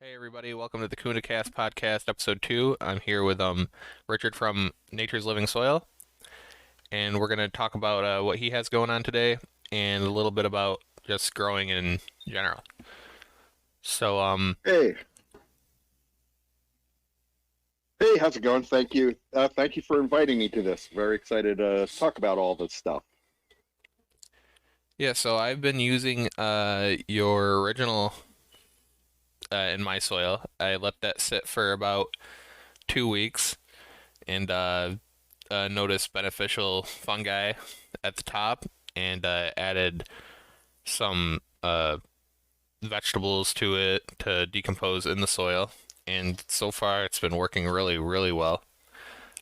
Hey everybody, welcome to the CUNDA-CAST podcast, episode 2. I'm here with Richard from Nature's Living Soil, and we're going to talk about what he has going on today and a little bit about just growing in general. So, Hey, hey, how's it going? Thank you. Thank you for inviting me to this. Very excited to talk about all this stuff. yeah, so I've been using your original in my soil. I let that sit for about 2 weeks and noticed beneficial fungi at the top and added some vegetables to it to decompose in the soil. And so far, it's been working really, really well.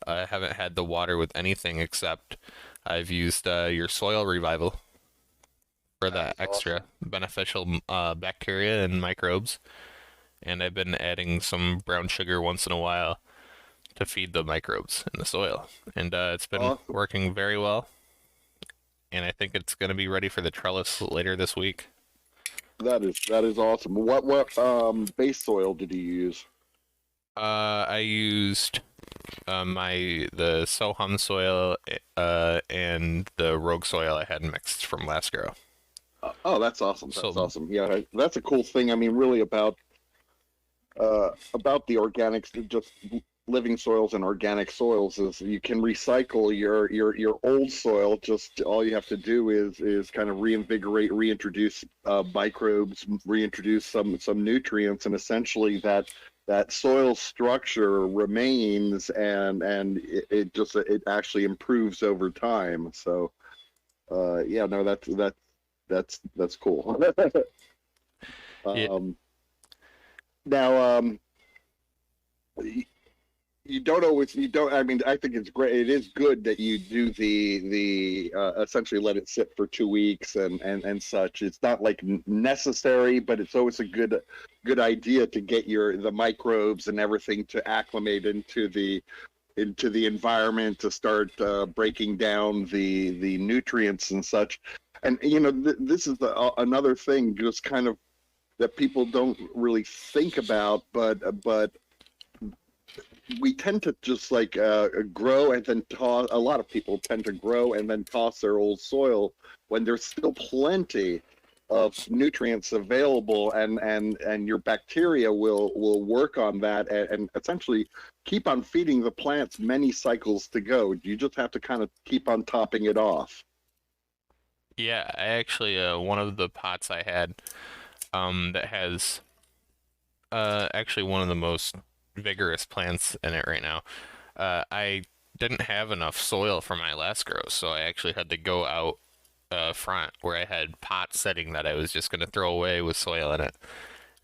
I haven't had to water with anything except I've used your soil revival for That that is extra awesome. beneficial bacteria and microbes. And I've been adding some brown sugar once in a while to feed the microbes in the soil. And it's been Awesome. working very well. And I think it's going to be ready for the trellis later this week. That is awesome. What base soil did you use? I used the Sohum soil and the Rogue soil I had mixed from last grow. Oh, that's awesome. That's So awesome. Yeah, that's a cool thing. I mean, really about the organics, just living soils and organic soils is you can recycle your old soil. Just all you have to do is kind of reinvigorate, reintroduce microbes, reintroduce some nutrients, and essentially that soil structure remains and it actually improves over time. So yeah, no, that's cool. yeah, um, now you don't, I mean, I think it's great, it is good that you do the essentially let it sit for 2 weeks and such. It's not like necessary, but it's always a good idea to get the microbes and everything to acclimate into the environment, to start breaking down the nutrients and such. And this is another thing, just kind of, that people don't really think about, but we tend to just like grow and then toss. A lot of people tend to grow and then toss their old soil when there's still plenty of nutrients available, and your bacteria will work on that and essentially keep on feeding the plants many cycles to go. You just have to kind of keep on topping it off. yeah. I actually one of the pots I had that has actually one of the most vigorous plants in it right now. I didn't have enough soil for my last grow, so I actually had to go out front where I had pots setting that I was just going to throw away with soil in it.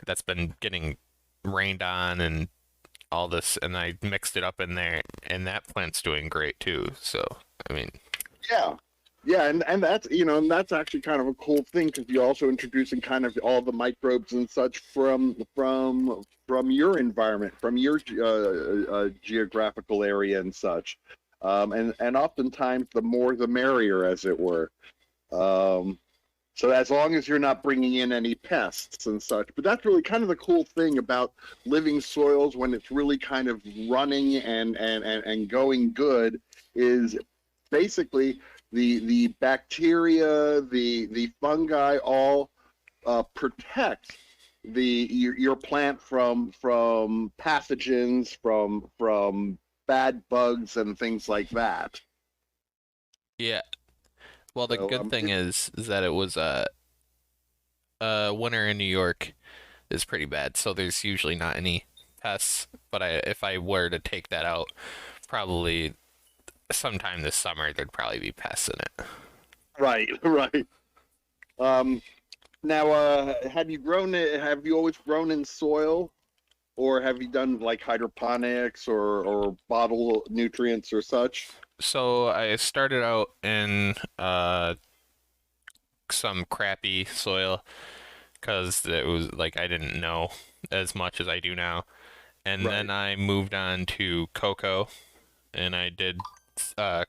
That's been getting rained on and all this, and I mixed it up in there, and that plant's doing great too. So, I mean, Yeah. Yeah, and that's and that's actually kind of a cool thing, because you're also introducing kind of all the microbes and such from your environment, from your geographical area and such, and oftentimes the more the merrier, as it were. Um, so as long as you're not bringing in any pests and such. But that's really kind of the cool thing about living soils when it's really kind of running and going good, is basically the bacteria, the fungi all protect your plant from pathogens, from bad bugs and things like that. yeah. Well, the So good thing is that it was winter in New York is pretty bad, so there's usually not any pests. But if I were to take that out, probably sometime this summer there'd probably be pests in it. right, right. Um, Now, have you always grown in soil, or have you done like hydroponics or bottle nutrients or such? So I started out in some crappy soil because it was like I didn't know as much as I do now. And then Right. I moved on to cocoa, and I did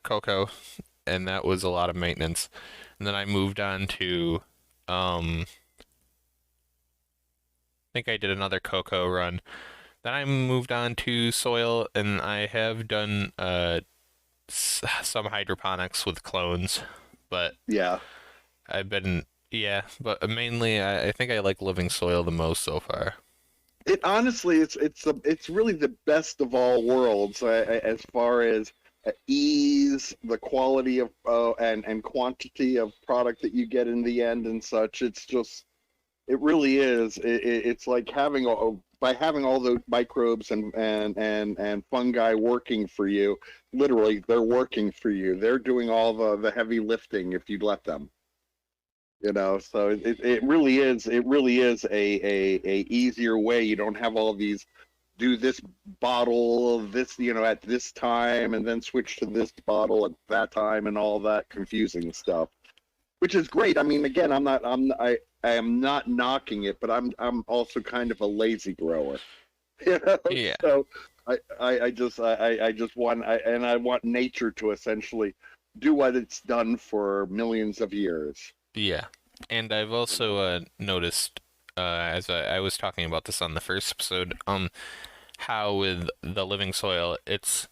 cocoa, and that was a lot of maintenance. and then I moved on to I think I did another cocoa run. Then I moved on to soil, and I have done some hydroponics with clones, but Yeah. I've been yeah, but mainly I think I like living soil the most so far. It honestly, it's really the best of all worlds, as far as ease, the quality of and quantity of product that you get in the end and such. It's just it really is. It's like having by having all those microbes and fungi working for you. Literally, they're working for you. They're doing all the heavy lifting if you let them. So it really is, a easier way. You don't have all these, do this bottle this, at this time, and then switch to this bottle at that time, and all that confusing stuff, which is great. I mean, again, I am not knocking it, but I'm also kind of a lazy grower. you know Yeah, so I just want, and I want nature to essentially do what it's done for millions of years. yeah. And I've also noticed, as I was talking about this on the first episode, how with the living soil, it's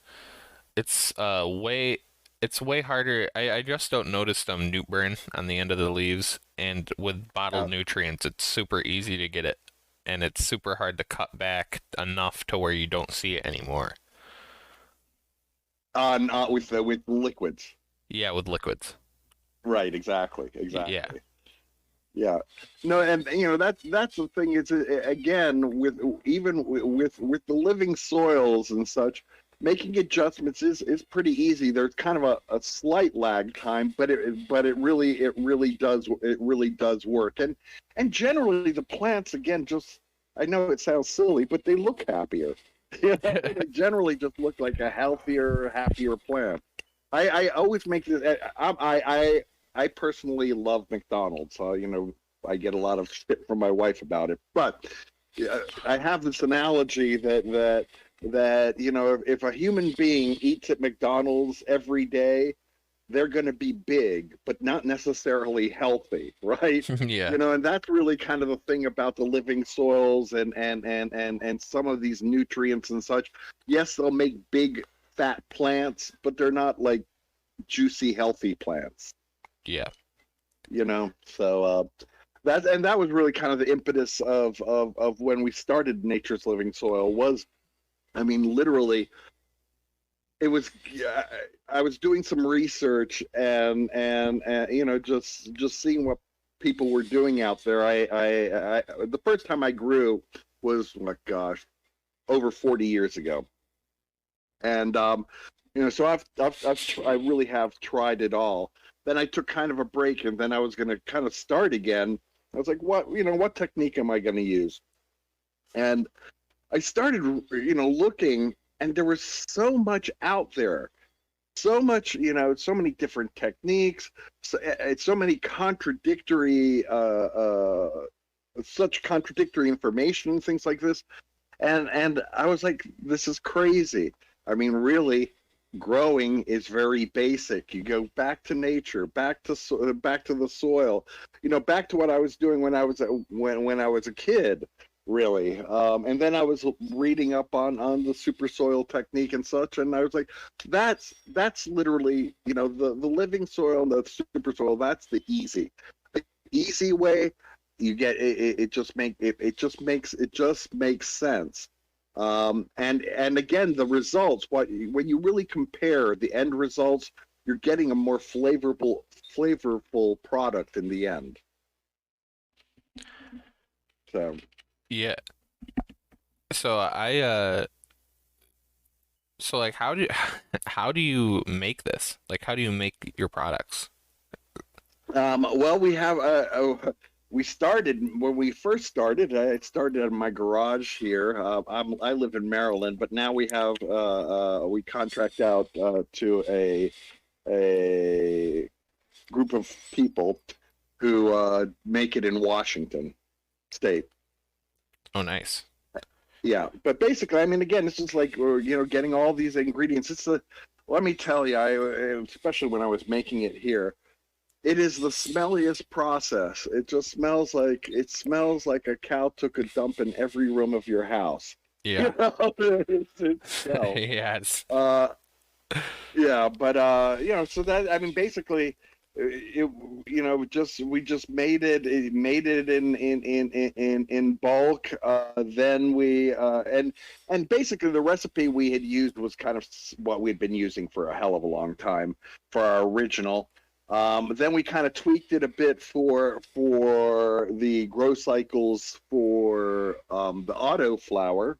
it's way harder. I just don't notice newt burn on the end of the leaves, and with bottled Yeah. nutrients, it's super easy to get it, and it's super hard to cut back enough to where you don't see it anymore. Not with liquids. Yeah, with liquids. Right, exactly, Yeah, exactly. Yeah. No, and that's the thing is, again, with even with the living soils and such, making adjustments is pretty easy. There's kind of a slight lag time, but it really does work. And generally the plants, again, just, I know it sounds silly, but they look happier. They generally just look like a healthier, happier plant. I always make this. I personally love McDonald's. I get a lot of shit from my wife about it, but I have this analogy that if a human being eats at McDonald's every day, they're going to be big, but not necessarily healthy, right? yeah, And that's really kind of the thing about the living soils and some of these nutrients and such. Yes, they'll make big fat plants, but they're not like juicy, healthy plants. yeah, So that was really kind of the impetus of when we started Nature's Living Soil. Was, I mean, literally, it was, I was doing some research and just seeing what people were doing out there. The first time I grew was, oh my gosh, over 40 years ago. And so I really have tried it all. Then I took kind of a break, and then I was going to kind of start again. I was like, what technique am I going to use? And I started, looking, and there was so much out there, so much, so many different techniques, so many such contradictory information and things like this. And I was like, this is crazy. I mean, really, growing is very basic. You go back to nature, back to the soil, back to what I was doing when I was a kid, really. And then I was reading up on the super soil technique and such, and I was like, that's literally, the living soil and the super soil. That's the easy way. You get it. It just makes sense. And again, the results. When you really compare the end results, you're getting a more flavorful product in the end. So, yeah. So so like how do you make this? Like how do you make your products? well, we started when we first started. I started in my garage here. I live in Maryland, but now we contract out to a group of people who make it in Washington State. Oh, nice. Yeah, but basically, I mean, again, it's just like getting all these ingredients. Let me tell you, especially when I was making it here, it is the smelliest process. It smells like a cow took a dump in every room of your house. Yeah. It smells. Yes. Uh, yeah, but so that I mean, basically, it just we just made it in bulk. Then we and basically the recipe we had used was kind of what we'd been using for a hell of a long time for our original. Then we kind of tweaked it a bit for the grow cycles for the auto flour.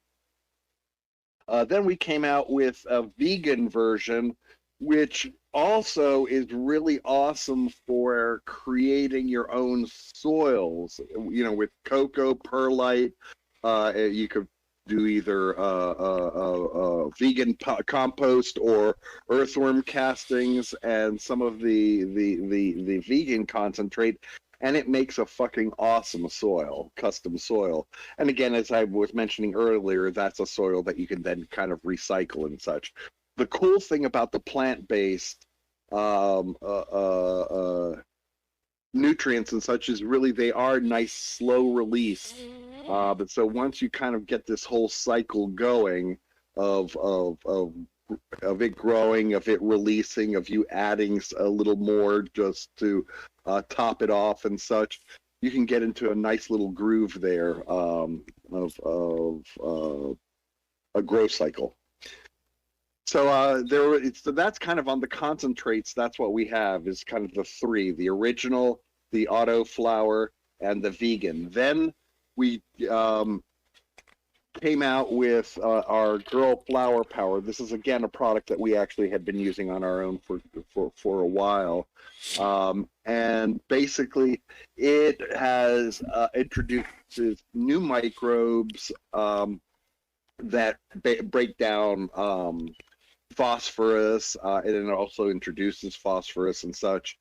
Then we came out with a vegan version, which also is really awesome for creating your own soils. With cocoa, perlite, you could do either vegan compost or earthworm castings and some of the vegan concentrate, and it makes a fucking awesome soil, custom soil. And again, as I was mentioning earlier, that's a soil that you can then kind of recycle and such. The cool thing about the plant-based um, uh, uh, uh, nutrients and such is really they are nice, slow release. But so once you kind of get this whole cycle going of of of of it growing, of it releasing, of you adding a little more just to top it off and such, you can get into a nice little groove there of a growth cycle. So that's kind of on the concentrates. That's what we have is kind of the three: the original, the auto flour, and the vegan. Then we came out with our Girl Flower Power. This is again a product that we actually had been using on our own for a while, and basically it has introduces new microbes that break down phosphorus, and it also introduces phosphorus and such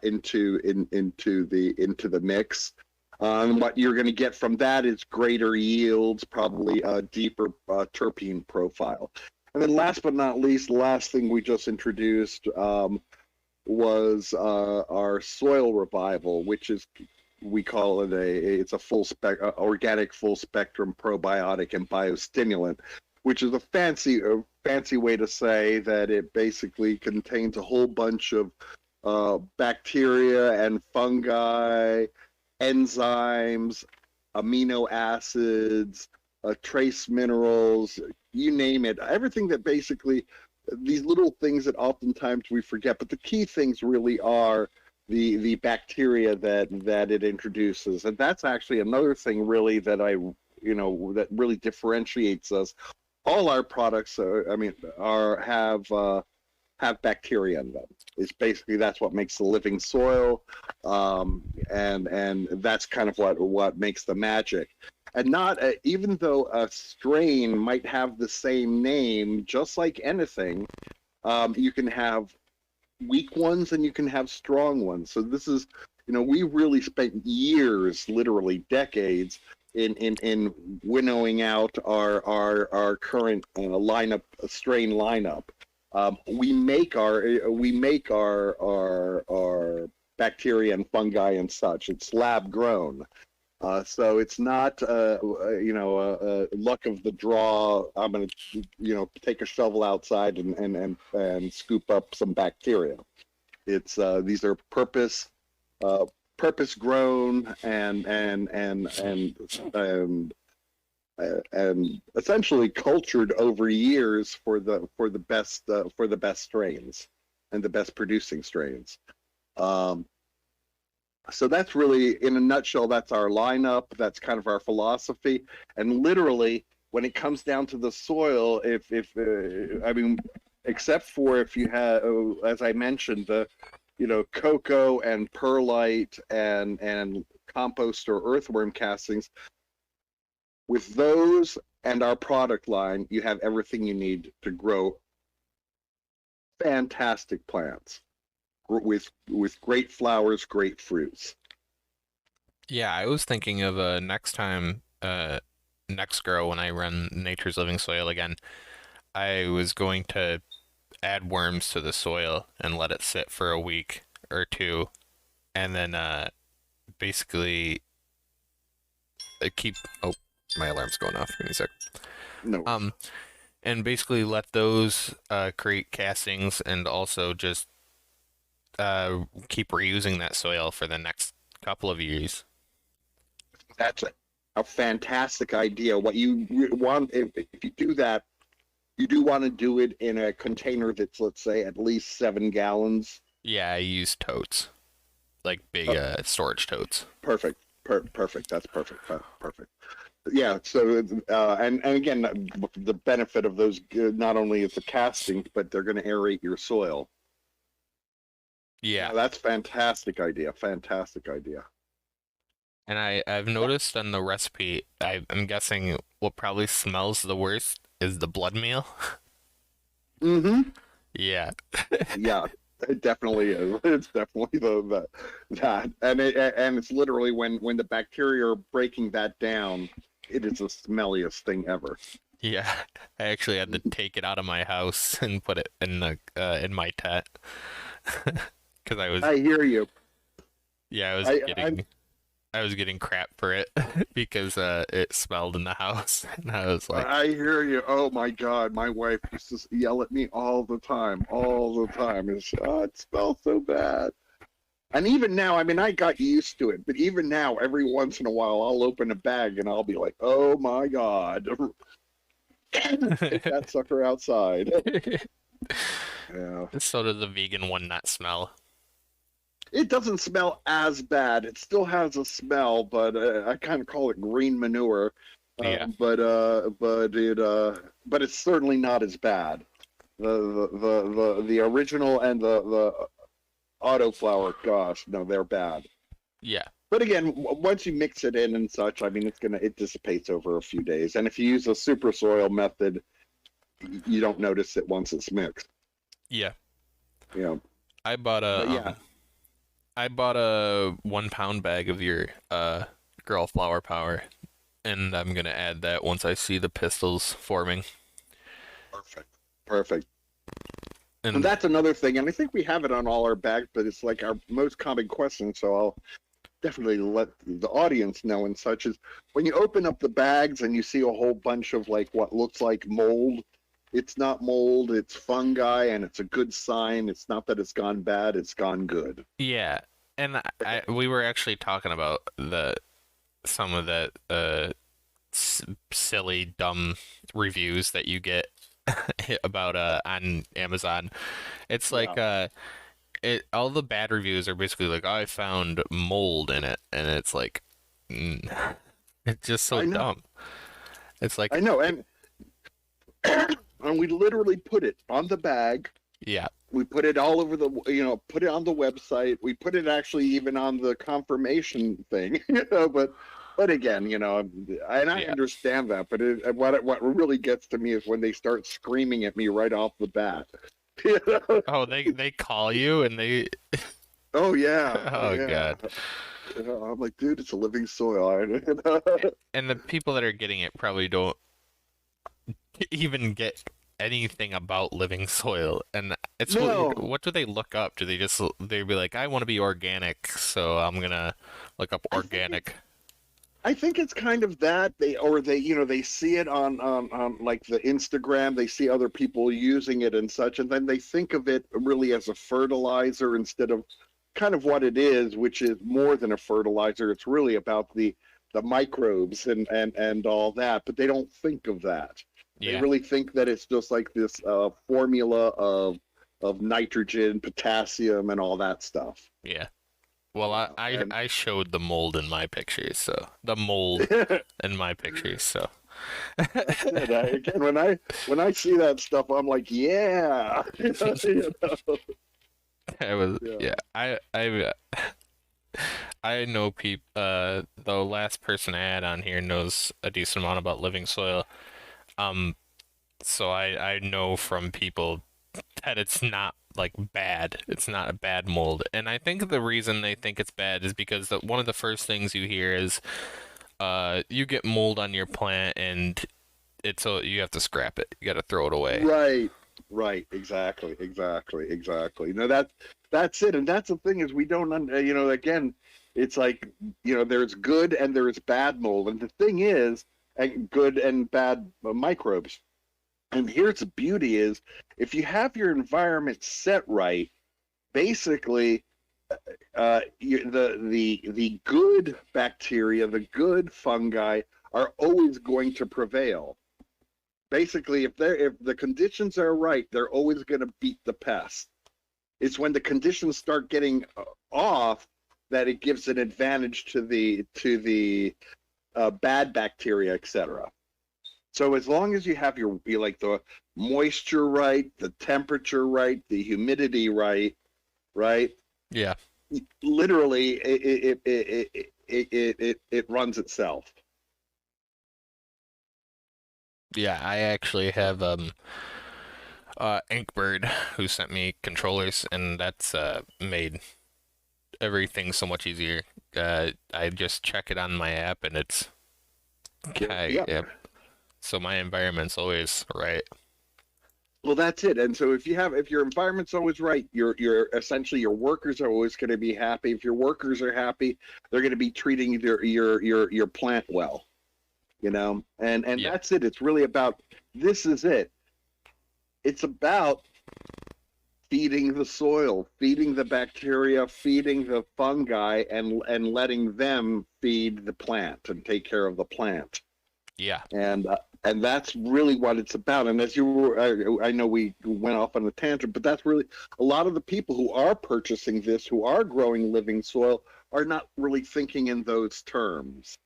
into the mix. What you're going to get from that is greater yields, probably a deeper terpene profile. And then last but not least, the last thing we just introduced was our soil revival, which is we call it it's a organic full spectrum probiotic and biostimulant, which is a fancy way to say that it basically contains a whole bunch of bacteria and fungi, enzymes, amino acids, trace minerals, you name it, everything that basically these little things that oftentimes we forget, but the key things really are the bacteria that it introduces, and that's actually another thing really that really differentiates us. All our products, have bacteria in them. It's basically that's what makes the living soil, and that's kind of what makes the magic. And not even though a strain might have the same name, just like anything, you can have weak ones and you can have strong ones. So this is, we really spent years, literally decades, in winnowing out our current strain lineup. We make our bacteria and fungi and such. It's lab grown. So it's not, luck of the draw. I'm going to, take a shovel outside and scoop up some bacteria. It's these are purpose grown and essentially cultured over years for the best strains and the best producing strains. So that's really, in a nutshell, that's our lineup. That's kind of our philosophy. And literally, when it comes down to the soil, except for if you have, as I mentioned, the cocoa and perlite and compost or earthworm castings, with those and our product line, you have everything you need to grow fantastic plants with great flowers, great fruits. Yeah, I was thinking of next time, next grow when I run Nature's Living Soil again, I was going to add worms to the soil and let it sit for a week or two and then basically keep. Oh, my alarm's going off. Give me a sec. No. Um, and basically let those create castings, and also just keep reusing that soil for the next couple of years. That's a fantastic idea. What you want, if you do that, you do want to do it in a container that's, let's say, at least 7 gallons. Yeah, I use totes, like big Uh, storage totes. Perfect. Perfect. That's perfect. Perfect. Yeah. So, and again, the benefit of those, not only is the casting, but they're going to aerate your soil. Yeah, Yeah, that's fantastic idea. Fantastic idea. and I've noticed on the recipe, I'm guessing what probably smells the worst is the blood meal. Mm-hmm. Yeah, Yeah, it definitely is. It's definitely that, and it's literally when the bacteria are breaking that down, it is the smelliest thing ever. yeah. I actually had to take it out of my house and put it in my tent because I hear you. yeah, I I was getting crap for it because it smelled in the house, and I was like, I hear you. Oh my God, my wife used to yell at me all the time. It's, oh, it smells so bad. And even now, I mean, I got used to it, but even now, every once in a while, I'll open a bag and I'll be like, "Oh my God, take that sucker outside." Yeah. so does the vegan one not smell? It doesn't smell as bad. It still has a smell, but I kind of call it green manure. Yeah, But it's certainly not as bad. The original and the autoflower, gosh, no, they're bad. yeah, But again, once you mix it in and such, I mean, it dissipates over a few days. And if you use a super soil method, you don't notice it once it's mixed. yeah. You know. I bought But yeah, I bought a 1 pound bag of your girl flower power, and I'm gonna add that once I see the pistils forming. perfect, perfect. And And that's another thing. And I think we have it on all our bags, but it's like our most common question. So I'll definitely let the audience know and such is when you open up the bags and you see a whole bunch of like what looks like mold, it's not mold, it's fungi, and it's a good sign. It's not that it's gone bad, it's gone good. yeah, and we were actually talking about the some of the silly dumb reviews that you get about on Amazon. It's like Yeah. it all the bad reviews are basically like, "Oh, I found mold in it," and it's like, mm, it's just so I know. dumb. It's like, I know. And and we literally put it on the bag. yeah, We put it all over put it on the website. We put it actually even on the confirmation thing, but again, and I yeah. understand that, but what really gets to me is when they start screaming at me right off the bat. You know? Oh, they call you and they, Oh yeah, oh oh yeah. God. I'm like, dude, it's a living soil. You know? And the people that are getting it probably don't even get anything about living soil. And it's weird. No, What do they look up? Do they be like, I want to be organic, so I'm gonna look up I think it's organic. I think it's kind of that they see it on like the Instagram, they see other people using it and such, and then they think of it really as a fertilizer instead of kind of what it is, which is more than a fertilizer. It's really about the microbes and all that, but they don't think of that. They Yeah, really think that it's just like this formula of nitrogen, potassium, and all that stuff. yeah. Well, And I showed the mold in my pictures, so the mold that's in my pictures, so it. Again, when I see that stuff, I'm like, yeah, you know? I was Yeah. yeah. I know people. The last person I had on here knows a decent amount about living soil. Um, so I know from people that it's not like bad. It's not a bad mold, and I think the reason they think it's bad is because one of the first things you hear is, you get mold on your plant and you have to scrap it. You got to throw it away. Right, right, exactly. No, that. That's it. And that's the thing is we don't, again, it's like, there's good and there's bad mold. And the thing is, and good and bad microbes. And here's the beauty is if you have your environment set right, basically, the good bacteria, the good fungi are always going to prevail. Basically, if the conditions are right, they're always going to beat the pest. It's when the conditions start getting off that it gives an advantage to the bad bacteria, etc. So as long as you have like the moisture right, the temperature right, the humidity right, right, Yeah. literally it runs itself. Yeah, I actually have Inkbird who sent me controllers, and that's made everything so much easier. I just check it on my app, and it's Yeah, yeah. yeah. So my environment's always right. Well, that's it. And so if your environment's always right, you're essentially your workers are always going to be happy. If your workers are happy, they're going to be treating your plant well, and Yeah, that's it. It's really about this is it. It's about feeding the soil, feeding the bacteria, feeding the fungi, and letting them feed the plant and take care of the plant. yeah, And that's really what it's about. And as you were, I know we went off on a tangent, but that's really a lot of the people who are purchasing this, who are growing living soil, are not really thinking in those terms,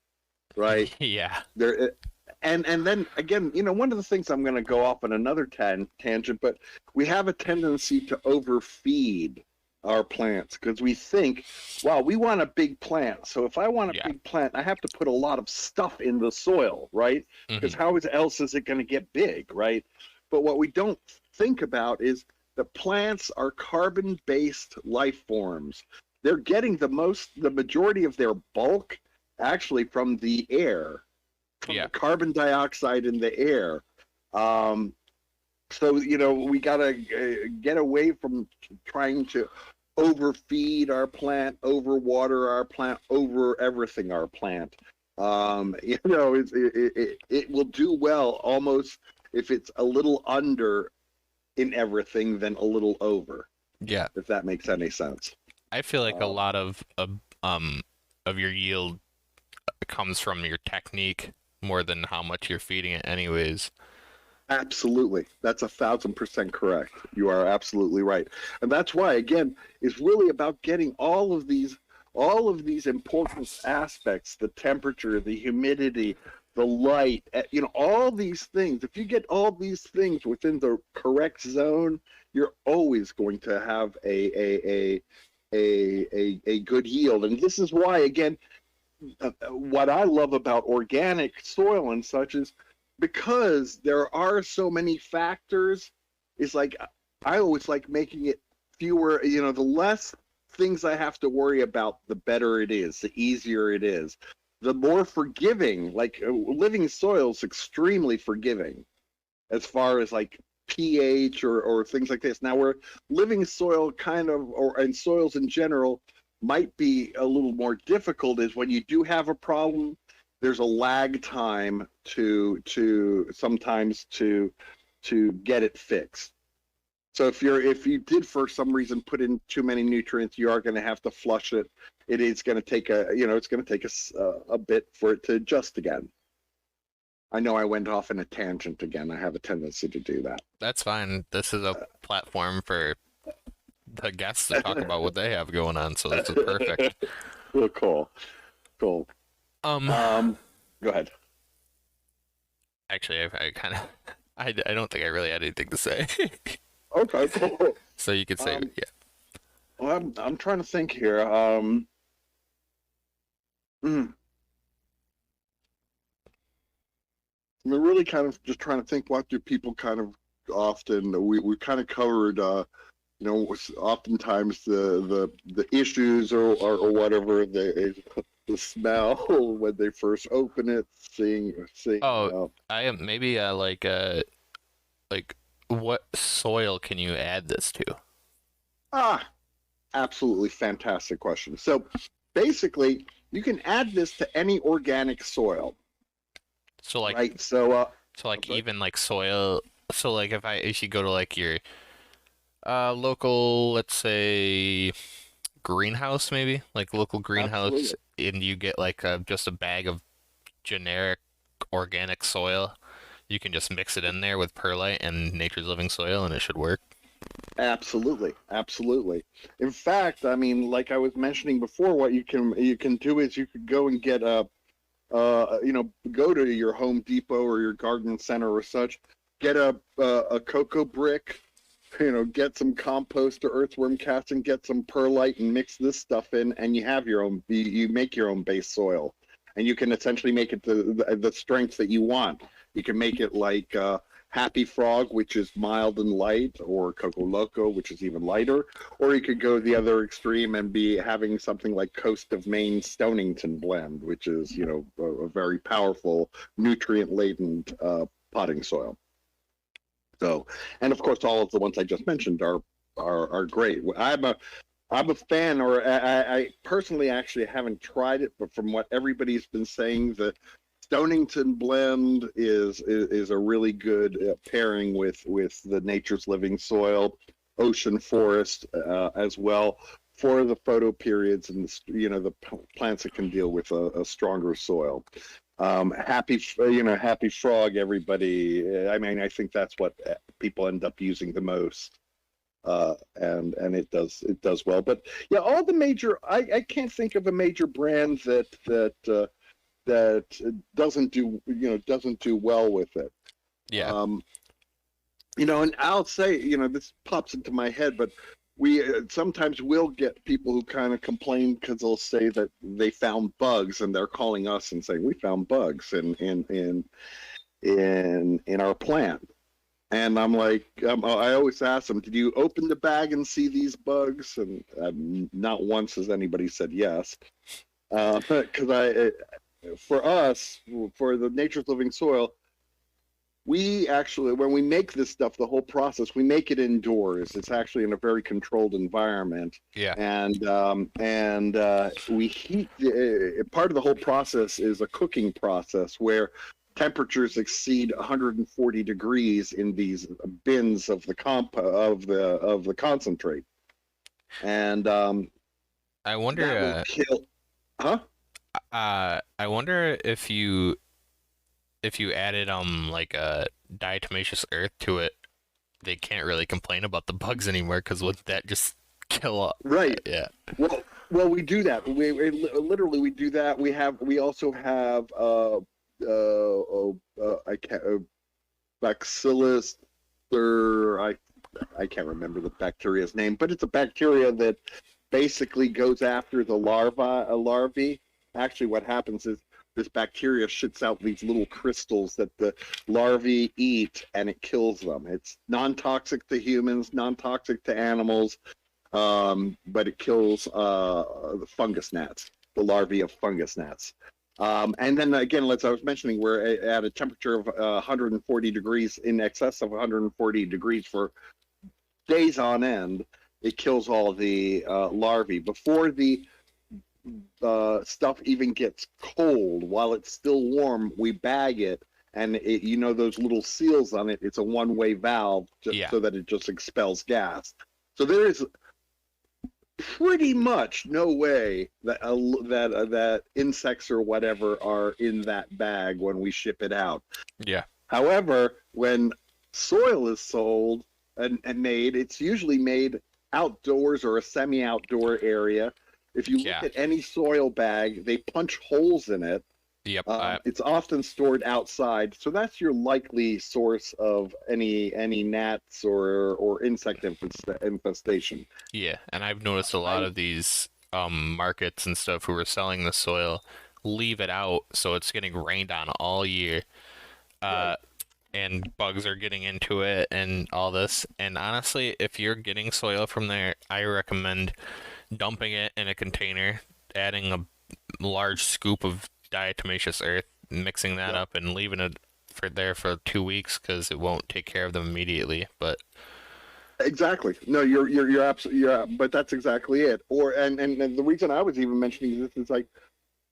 right? yeah, They're and then again, one of the things I'm going to go off on another tangent, but we have a tendency to overfeed our plants because we think, well, we want a big plant. So if I want a yeah. big plant, I have to put a lot of stuff in the soil, right? Because Hmm. else is it going to get big, right? But what we don't think about is the plants are carbon-based life forms. They're getting the majority of their bulk actually from the air, from Yeah, the carbon dioxide in the air. Um, so we gotta get away from trying to overfeed our plant, overwater our plant, over everything our plant. It will do well almost if it's a little under in everything than a little over, yeah. if that makes any sense. I feel like a Um, lot um of your yield comes from your technique more than how much you're feeding it anyways. Absolutely. That's 1,000% correct. You are absolutely right. And that's why, again, it's really about getting all of these important aspects, the temperature, the humidity, the light, all these things. If you get all these things within the correct zone, you're always going to have a good yield. And this is why, again, what I love about organic soil and such is because there are so many factors. It's like I always like making it fewer. The less things I have to worry about, the better it is. The easier it is. The more forgiving. Like living soil is extremely forgiving as far as like pH or things like this. Now, where living soil kind of, and soils in general, might be a little more difficult is when you do have a problem. There's a lag time to sometimes to get it fixed. So if you did for some reason put in too many nutrients, you are going to have to flush it. It is going to take it's going to take a bit for it to adjust again. I know I went off in a tangent again. I have a tendency to do That's fine. This is a platform for the guests to talk about what they have going on, so this is perfect. that. Well, cool, cool. Um, Um, Go ahead. Actually, I kind of, I don't think I really had anything to say. Okay, cool. So you could say, Um, yeah. well, I'm trying to think here. Mm, we're really kind of just trying to think. What do people kind of often we kind of covered? Oftentimes the issues or whatever the smell when they first open it, seeing. Oh, I am maybe like what soil can you add this to? Ah. absolutely fantastic question. So basically, you can add this to any organic soil, So like right? So, so I'm like sorry. even like soil. So like if you go to like your local, let's say greenhouse, maybe like local greenhouse, Absolutely. and you get like just a bag of generic organic soil, you can just mix it in there with perlite and nature's living soil, and it should work. Absolutely, absolutely. In fact, I mean, like I was mentioning before, what you can do is you could go and get go to your Home Depot or your garden center or such, get a cocoa brick, get some compost or earthworm casting, get some perlite, and mix this stuff in, and you have your own. You make your own base soil, and you can essentially make it the strength that you want. You can make it like Happy Frog, which is mild and light, or Coco Loco, which is even lighter, or you could go the other extreme and be having something like Coast of Maine Stonington blend, which is a very powerful nutrient laden potting soil. So, and of course, all of the ones I just mentioned are great. I'm a fan, or I personally actually haven't tried it, but from what everybody's been saying, the Stonington blend is a really good pairing with the Nature's Living soil, ocean forest as well for the photo periods and the plants that can deal with a stronger soil. Happy Frog. Everybody. I mean, I think that's what people end up using the most, and it does well. But yeah, all the major. I can't think of a major brand that doesn't do well with it. Yeah. Um, and I'll say, this pops into my head, but we sometimes will get people who kind of complain because they'll say that they found bugs and they're calling us and saying we found bugs in our plant. And I'm like, I always ask them, did you open the bag and see these bugs? And not once has anybody said yes. Because for us, for the Nature's Living soil, we actually, when we make this stuff, the whole process, we make it indoors. It's actually in a very controlled environment, Yeah. and we heat. Part of the whole process is a cooking process where temperatures exceed 140 degrees in these bins of the concentrate, and I wonder that will kill. Huh? I wonder if you added like a diatomaceous earth to it, they can't really complain about the bugs anymore because wouldn't that just kill up? Right. Yeah. Well, we do that. We literally we do that. We also have I can't Bacillus or I can't remember the bacteria's name, but it's a bacteria that basically goes after the larvae. Actually, what happens is this bacteria shits out these little crystals that the larvae eat, and it kills them. It's non-toxic to humans, non-toxic to animals, but it kills the fungus gnats, the larvae of fungus gnats. And then again, as I was mentioning, we're at a temperature of 140 degrees, in excess of 140 degrees for days on end. It kills all the larvae before the stuff even gets cold. While it's still warm, we bag it, and those little seals on it. It's a one-way valve, just Yeah. so that it just expels gas. So there is pretty much no way that insects or whatever are in that bag when we ship it out. Yeah. However, when soil is sold and made, it's usually made outdoors or a semi-outdoor area. If you look Yeah. at any soil bag, they punch holes in it. Yep. It's often stored outside, so that's your likely source of any gnats or insect infestation. Yeah, and I've noticed a lot I of these markets and stuff who are selling the soil leave it out so it's getting rained on all year. Uh Right. and bugs are getting into it and all this. And honestly, if you're getting soil from there, I recommend dumping it in a container, adding a large scoop of diatomaceous earth, mixing that Yep. up, and leaving it for 2 weeks because it won't take care of them immediately. But Exactly. No, you're absolutely but that's exactly it. Or and the reason I was even mentioning this is like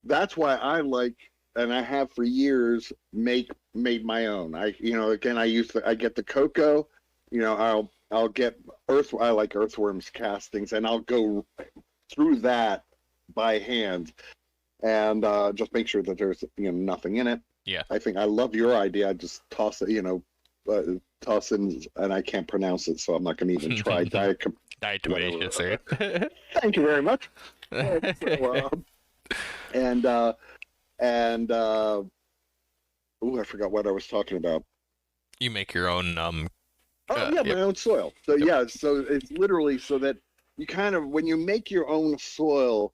that's why I like and I have for years made my own. Again I get the cocoa, I'll get I like earthworms castings and I'll go through that by hand and just make sure that there's nothing in it. Yeah. I think I love your idea. I just toss it, uh, toss in, and I can't pronounce it, so I'm not going to even try. Diatomaceous Whatever. earth. Thank you very much. And and oh, I forgot what I was talking about. You make your own Oh yeah, yep. my own soil. So Yep. yeah, so it's literally so that you kind of when you make your own soil,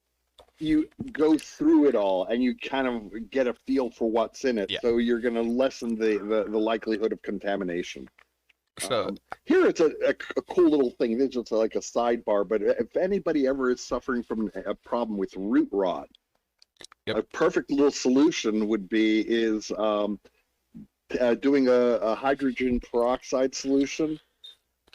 you go through it all and you kind of get a feel for what's in it. Yeah. So you're going to lessen the likelihood of contamination. So Here it's a cool little thing. This is just like a sidebar, but if anybody ever is suffering from a problem with root rot, yep. a perfect little solution would be is doing a hydrogen peroxide solution,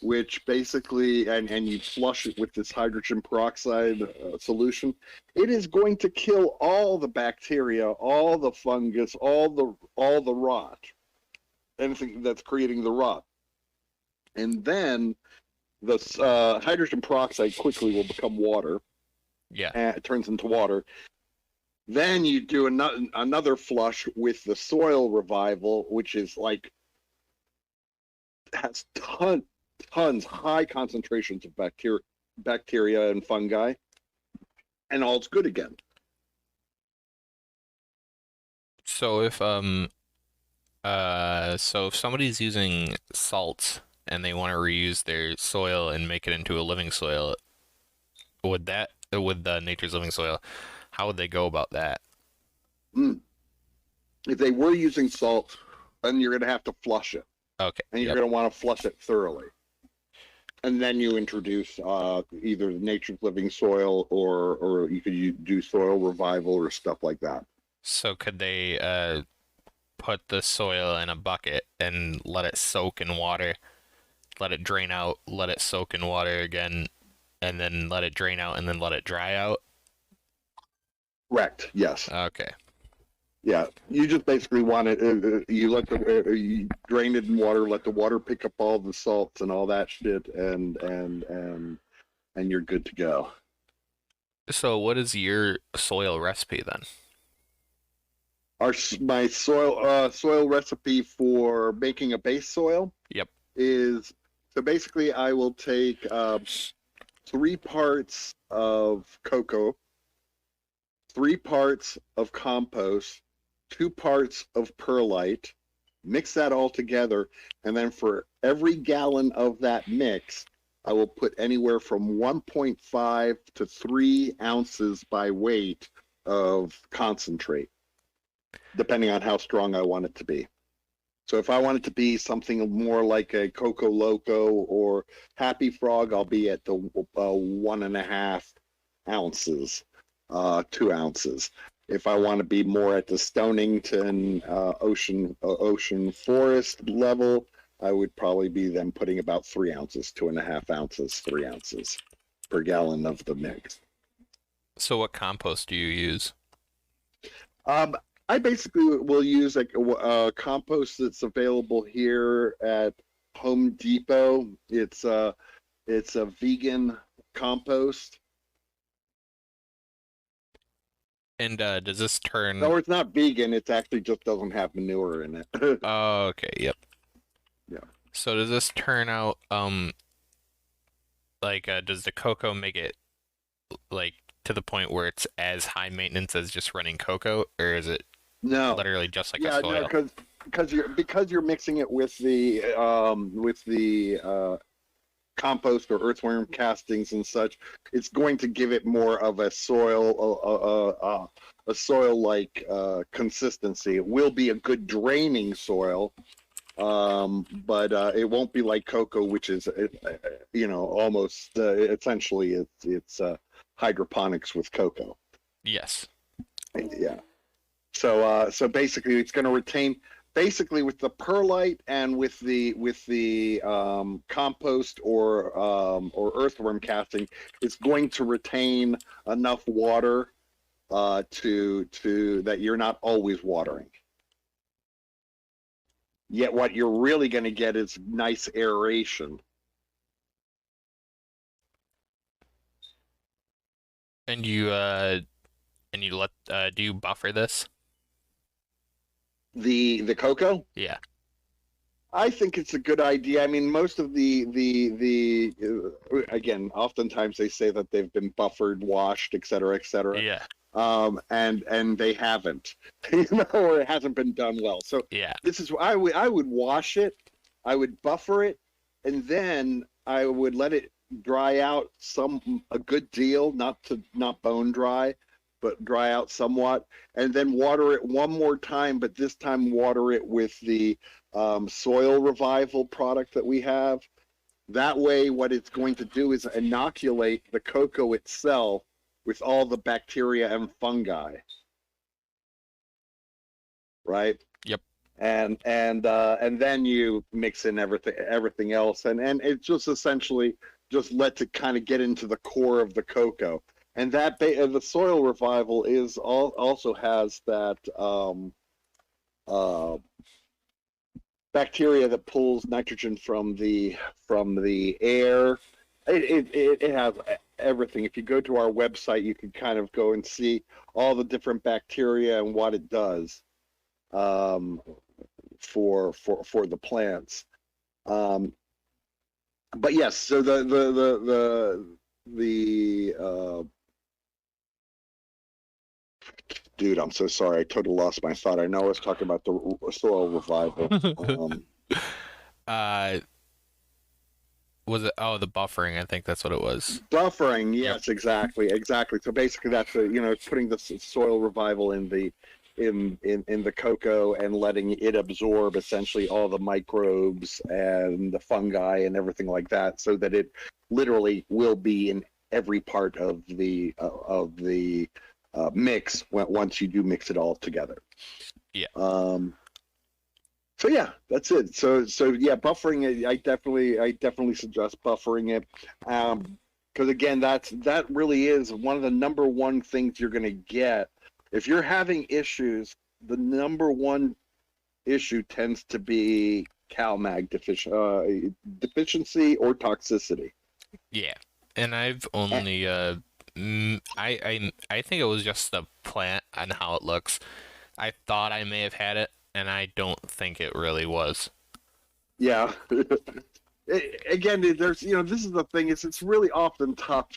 which basically, and you flush it with this hydrogen peroxide solution, it is going to kill all the bacteria, all the fungus, all the rot, anything that's creating the rot. And then the hydrogen peroxide quickly will become water, yeah. and it turns into water. Then you do another flush with the soil revival, which is like has tons, high concentrations of bacteria and fungi, and all's good again. So if somebody's using salt and they want to reuse their soil and make it into a living soil, with the nature's living soil, how would they go about that? Mm. If they were using salt, then you're going to have to flush it, Okay. and you're Yep. going to want to flush it thoroughly. And then you introduce either nature's living soil or you could do soil revival or stuff like that. So could they put the soil in a bucket and let it soak in water, let it drain out, let it soak in water again, and then let it drain out and then let it dry out? Correct. Yes. Okay. Yeah. You just basically want it. You let you drain it in water. Let the water pick up all the salts and all that shit, and you're good to go. So what is your soil recipe then? My soil recipe for making a base soil Yep. is so basically I will take 3 parts of cocoa, 3 parts of compost, 2 parts of perlite, mix that all together, and then for every gallon of that mix, I will put anywhere from 1.5 to 3 ounces by weight of concentrate, depending on how strong I want it to be. So if I want it to be something more like a Coco Loco or Happy Frog, I'll be at the 1.5 ounces, 2 ounces. If I want to be more at the Stonington ocean forest level, I would probably be then putting about 3 ounces, 2.5 ounces, 3 ounces per gallon of the mix. So what compost do you use? Um, I basically will use like a compost that's available here at Home Depot. It's a vegan compost. And does this turn? Or it's not vegan. It actually just doesn't have manure in it. Oh, okay, yep. Yeah. So does this turn out like does the cocoa make it like to the point where it's as high maintenance as just running cocoa, or is it No. literally just like a Yeah, no, soil? because you're mixing it with the compost or earthworm castings and such, it's going to give it more of a soil like consistency. It will be a good draining soil, but it won't be like cocoa, which is almost essentially it's hydroponics with cocoa. Yes. Yeah. So basically, it's going to retain. basically with the perlite and with the compost or earthworm casting, it's going to retain enough water to that you're not always watering. Yet what you're really going to get is nice aeration. And you let do you buffer this? The cocoa, Yeah. I think it's a good idea. I mean, most of the again, oftentimes they say that they've been buffered, washed, et cetera, et cetera. Yeah. And they haven't, or it hasn't been done well. So Yeah. this is I would wash it, I would buffer it, and then I would let it dry out a good deal, not bone dry, but dry out somewhat, and then water it one more time. But this time water it with the soil revival product that we have. That way, what it's going to do is inoculate the cocoa itself with all the bacteria and fungi, right? Yep. And then you mix in everything else, and it just essentially just lets it kind of get into the core of the cocoa. And that the soil revival also has that uh, bacteria that pulls nitrogen from the air. It has everything. If you go to our website, you can kind of go and see all the different bacteria and what it does um, for the plants. Um, but yes, so the dude, I'm so sorry. I totally lost my thought. I know I was talking about the soil revival. Uh, was it? Oh, the buffering. I think that's what it was. Buffering, Yep. yes, exactly. So basically, that's putting the soil revival in the cocoa and letting it absorb essentially all the microbes and the fungi and everything like that, so that it literally will be in every part of the mix once you do mix it all together. Yeah. So yeah, that's it. So yeah, buffering it. I definitely suggest buffering it, because again, that really is one of the number one things you're going to get if you're having issues. The number one issue tends to be CalMag deficiency or toxicity. Yeah. And I've only I think it was just the plant and how it looks. I thought I may have had it, and I don't think it really was. Yeah. Again, there's this is the thing, is it's really often tough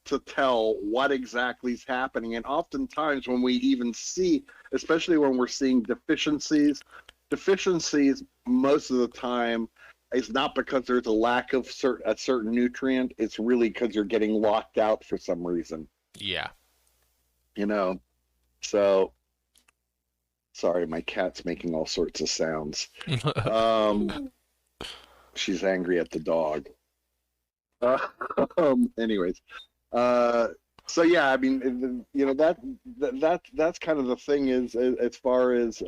to tell what exactly is happening, and oftentimes when we even see, especially when we're seeing deficiencies most of the time is not because there's a lack of a certain nutrient. It's really because you're getting locked out for some reason, Yeah. you know so sorry, my cat's making all sorts of sounds. um she's angry at the dog. uh, anyways, uh so yeah, I mean, that's kind of the thing, is as far as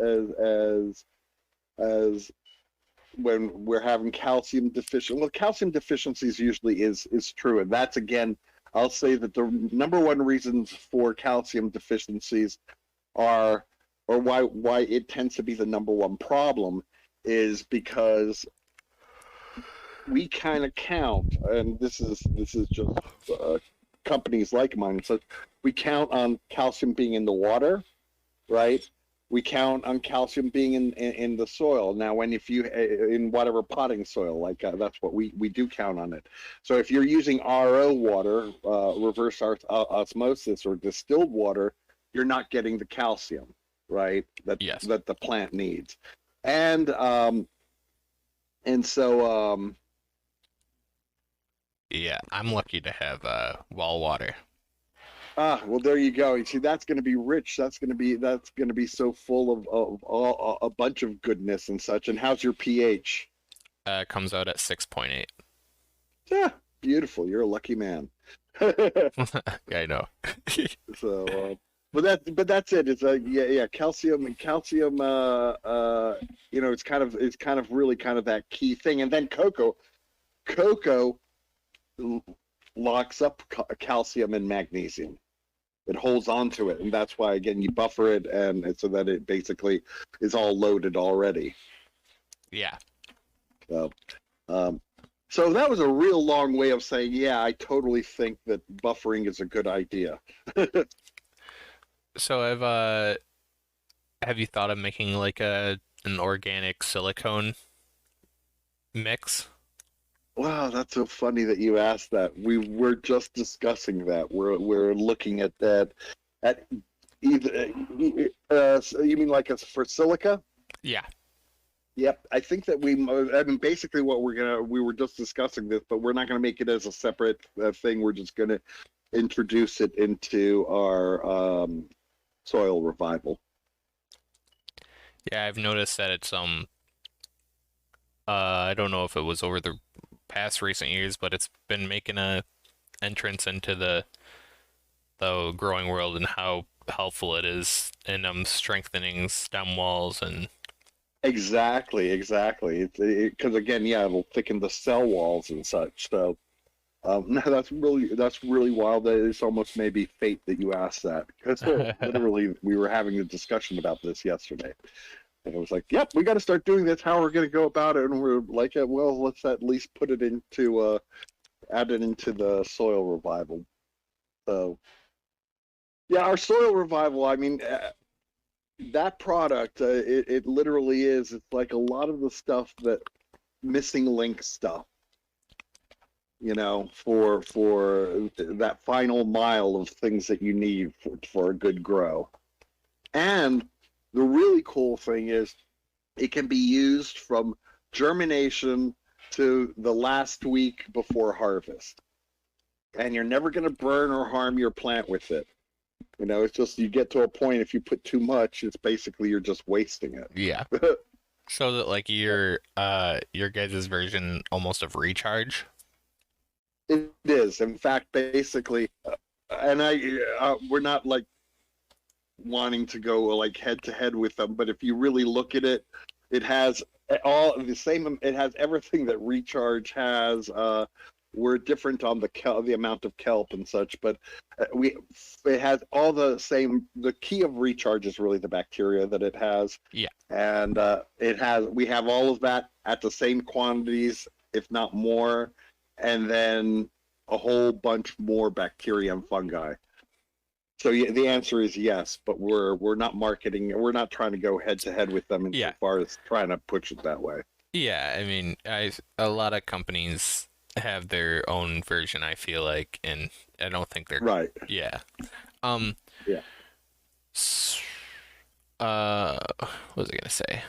when we're having calcium deficient. Well, calcium deficiencies usually is true, and that's, again, I'll say that the number one reasons for calcium deficiencies are, or why it tends to be the number one problem, is because we kind of count, and this is just uh, companies like mine. So we count on calcium being in the water, right? We count on calcium being in the soil. Now, when if you in whatever potting soil, like that's what we do count on it. So if you're using RO water, reverse osmosis or distilled water, you're not getting the calcium, right? That Yes. that the plant needs, and um, and so Yeah. I'm lucky to have well water. well, there you go. You see, that's going to be rich. That's going to be so full of all, a bunch of goodness and such. And how's your pH? Comes out at 6.8. Yeah, beautiful. You're a lucky man. I know. So, but that's it. It's yeah, calcium. It's kind of really kind of that key thing. And then cocoa locks up calcium and magnesium. It holds on to it, and that's why again you buffer it, and so that it basically is all loaded already. Yeah. So, um, so that was a real long way of saying, yeah, I totally think that buffering is a good idea. So have you thought of making like a an organic silicone mix? Wow, that's so funny that you asked that. We were just discussing that. We're looking at that at either. So you mean like for silica? Yeah. Yep. I think that I mean, basically, what we were just discussing this, but we're not gonna make it as a separate thing. We're just gonna introduce it into our soil revival. Yeah, I've noticed that it's I don't know if it was over the past recent years, but it's been making a entrance into the growing world and how helpful it is in strengthening stem walls and Exactly. Because again, yeah, it'll thicken the cell walls and such. So no, that's really wild. That it's almost maybe fate that you asked that because literally we were having a discussion about this yesterday, and it was like, yep, we got to start doing this. How are we going to go about it? And we're like, well, let's at least put it into add it into the soil revival. So yeah, our soil revival. I mean, that product, it literally is. It's like a lot of the stuff that missing link stuff, for that final mile of things that you need for a good grow. And the really cool thing is it can be used from germination to the last week before harvest. And you're never going to burn or harm your plant with it. It's just you get to a point if you put too much, it's basically you're just wasting it. yeah. So that like your guys' version almost of recharge. It is. In fact, basically, and we're not like wanting to go like head to head with them, but if you really look at it, it has all the same. It has everything that recharge has. We're different on the amount of kelp and such, but it has all the same. The key of recharge is really the bacteria that it has. Yeah. And we have all of that at the same quantities, if not more, and then a whole bunch more bacteria and fungi. So yeah, the answer is yes, but we're not marketing. We're not trying to go head to head with them Yeah. insofar as trying to push it that way. Yeah, I mean, a lot of companies have their own version, I feel like, and I don't think they're Right. yeah. Um Yeah. s- what was I gonna say?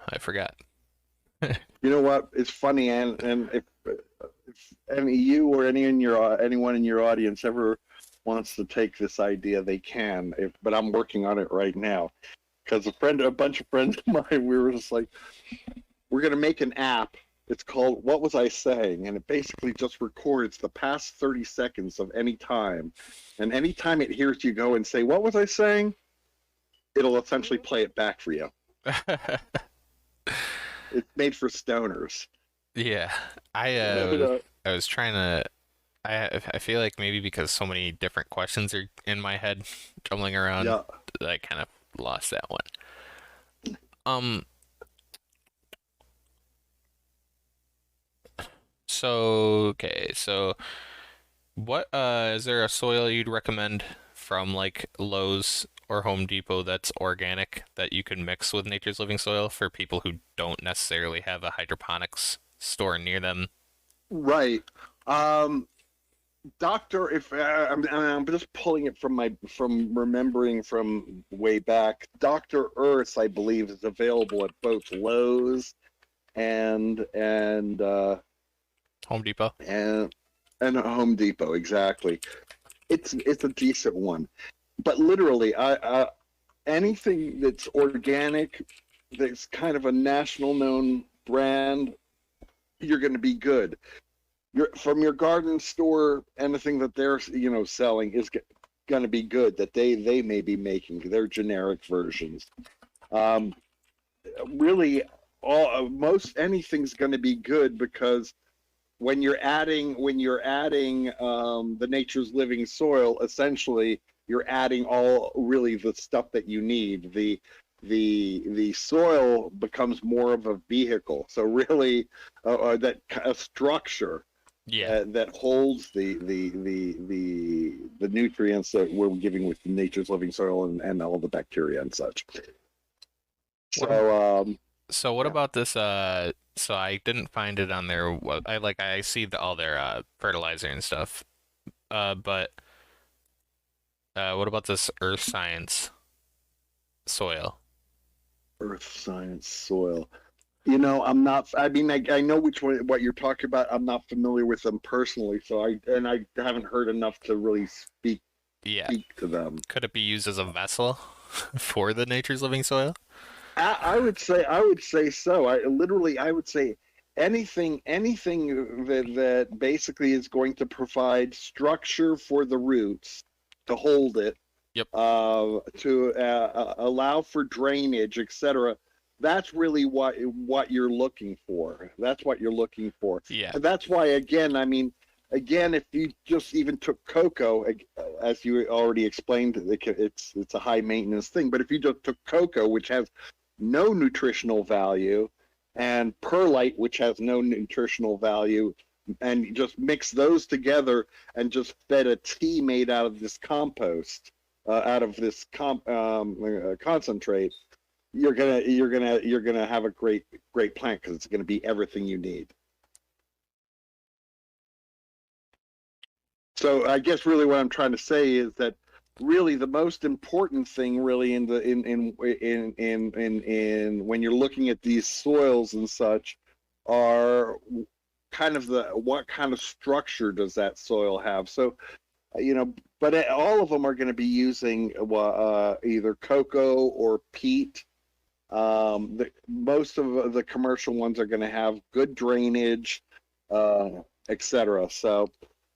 I forgot. You know what? It's funny, and if any you or anyone in your audience ever wants to take this idea, they can. But I'm working on it right now because a bunch of friends of mine, we were just like, we're gonna make an app. It's called What Was I Saying? And it basically just records the past 30 seconds of any time. And anytime it hears you go and say, "What was I saying?" it'll essentially play it back for you. It's made for stoners. Yeah, I was trying to. I feel like maybe because so many different questions are in my head, jumbling around, Yeah. that I kind of lost that one. Um, so okay, so what is there a soil you'd recommend from like Lowe's or Home Depot that's organic that you can mix with Nature's Living Soil for people who don't necessarily have a hydroponics store near them? Right. Um, Doctor, if I'm just pulling it from remembering from way back, Dr. Earth, I believe, is available at both Lowe's and Home Depot? and and Home Depot. Exactly. It's a decent one, but literally, anything that's organic, that's kind of a national known brand, you're going to be good. From your garden store, anything that they're selling is good. going to be good that they may be making their generic versions. Um, Really, all most anything's going to be good because when you're adding the nature's living soil, essentially you're adding all really the stuff that you need. The soil becomes more of a vehicle. So really, that a structure Yeah. that holds the nutrients that we're giving with nature's living soil and all the bacteria and such. What ab- So so what yeah, about this so I didn't find it on their I see all their fertilizer and stuff. But what about this earth science soil? earth science soil. I'm not. I mean, I know which one what you're talking about. I'm not familiar with them personally, so I haven't heard enough to really Yeah. speak to them. Could it be used as a vessel for the nature's living soil? I would say so. I would say anything that basically is going to provide structure for the roots to hold it, Yep. to allow for drainage, etc. That's really what you're looking for. That's what you're looking for, Yeah. and that's why again, I mean, again, if you just even took cocoa, as you already explained, it's a high maintenance thing. But if you just took cocoa, which has no nutritional value, and perlite, which has no nutritional value, and you just mix those together and just fed a tea made out of this compost, out of this concentrate, you're gonna have a great plant because it's gonna be everything you need. So I guess really what I'm trying to say is that really the most important thing really in when you're looking at these soils and such are kind of the what kind of structure does that soil have. So but all of them are going to be using either cocoa or peat. Most of the commercial ones are going to have good drainage, etc. So,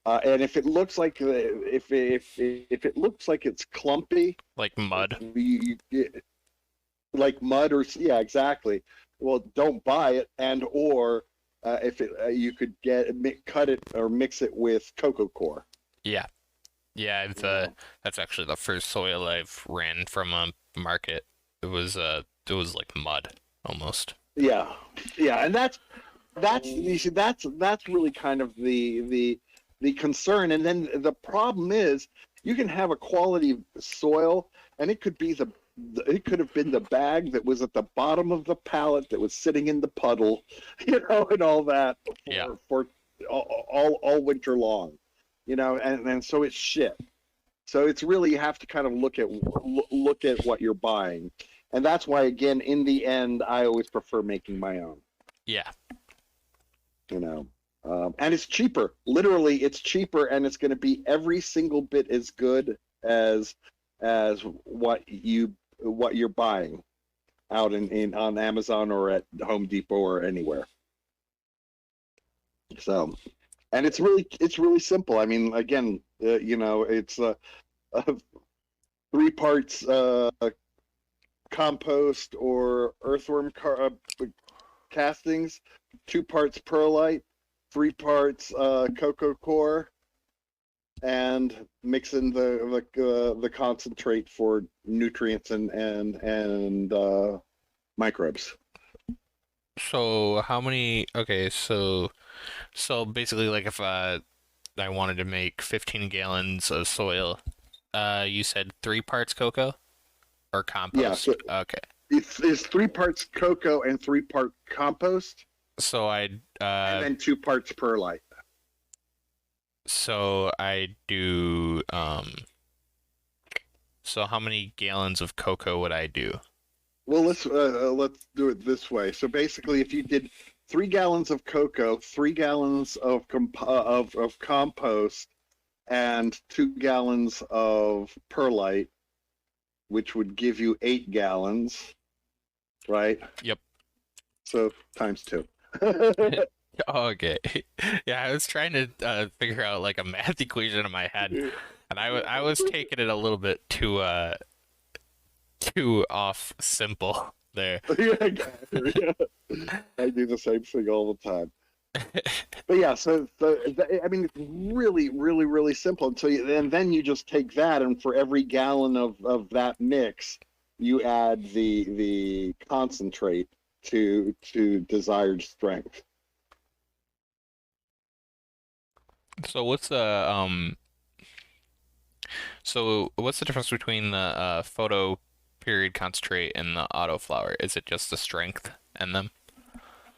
and if it looks like if it looks like it's clumpy, Like mud. like mud or yeah, exactly. Well, don't buy it, and or if it you could cut it or mix it with cocoa core. Yeah. Yeah, You know, that's actually the first soil I've ran from a market. It was like mud almost. yeah, yeah, and that's you see that's really kind of the concern. And then the problem is you can have a quality soil, and it could have been the bag that was at the bottom of the pallet that was sitting in the puddle, and all that Yeah. for all winter long, and so it's shit. So it's really you have to kind of look at what you're buying, and that's why again in the end I always prefer making my own. Yeah. you know and it's cheaper, literally it's cheaper, and it's going to be every single bit as good as what you're buying out in on Amazon or at Home Depot or anywhere. So, and it's really simple. I mean, again, it's uh, 3 parts compost or earthworm castings, 2 parts perlite, 3 parts cocoa core, and mix in the concentrate for nutrients and microbes. So how many? Okay, so basically, like if I wanted to make 15 gallons of soil, you said 3 parts cocoa or Yeah, compost. so Okay, it's 3 parts cocoa and 3 part compost, so and then 2 parts perlite. I do so how many gallons of cocoa would I do? Well, let's do it this way. So basically, if you did 3 gallons of cocoa, 3 gallons of compost, and 2 gallons of perlite, which would give you 8 gallons, right? Yep. So times two. Okay. Yeah, I was trying to figure out like a math equation in my head. And I was taking it a little bit too off simple there. Yeah, I got it. Yeah. I do the same thing all the time. But yeah, I mean, it's really, really, really simple. And then you just take that, and for every gallon of that mix, you add the concentrate to desired strength. So what's the difference between the photo period concentrate and the autoflower? Is it just the strength in them?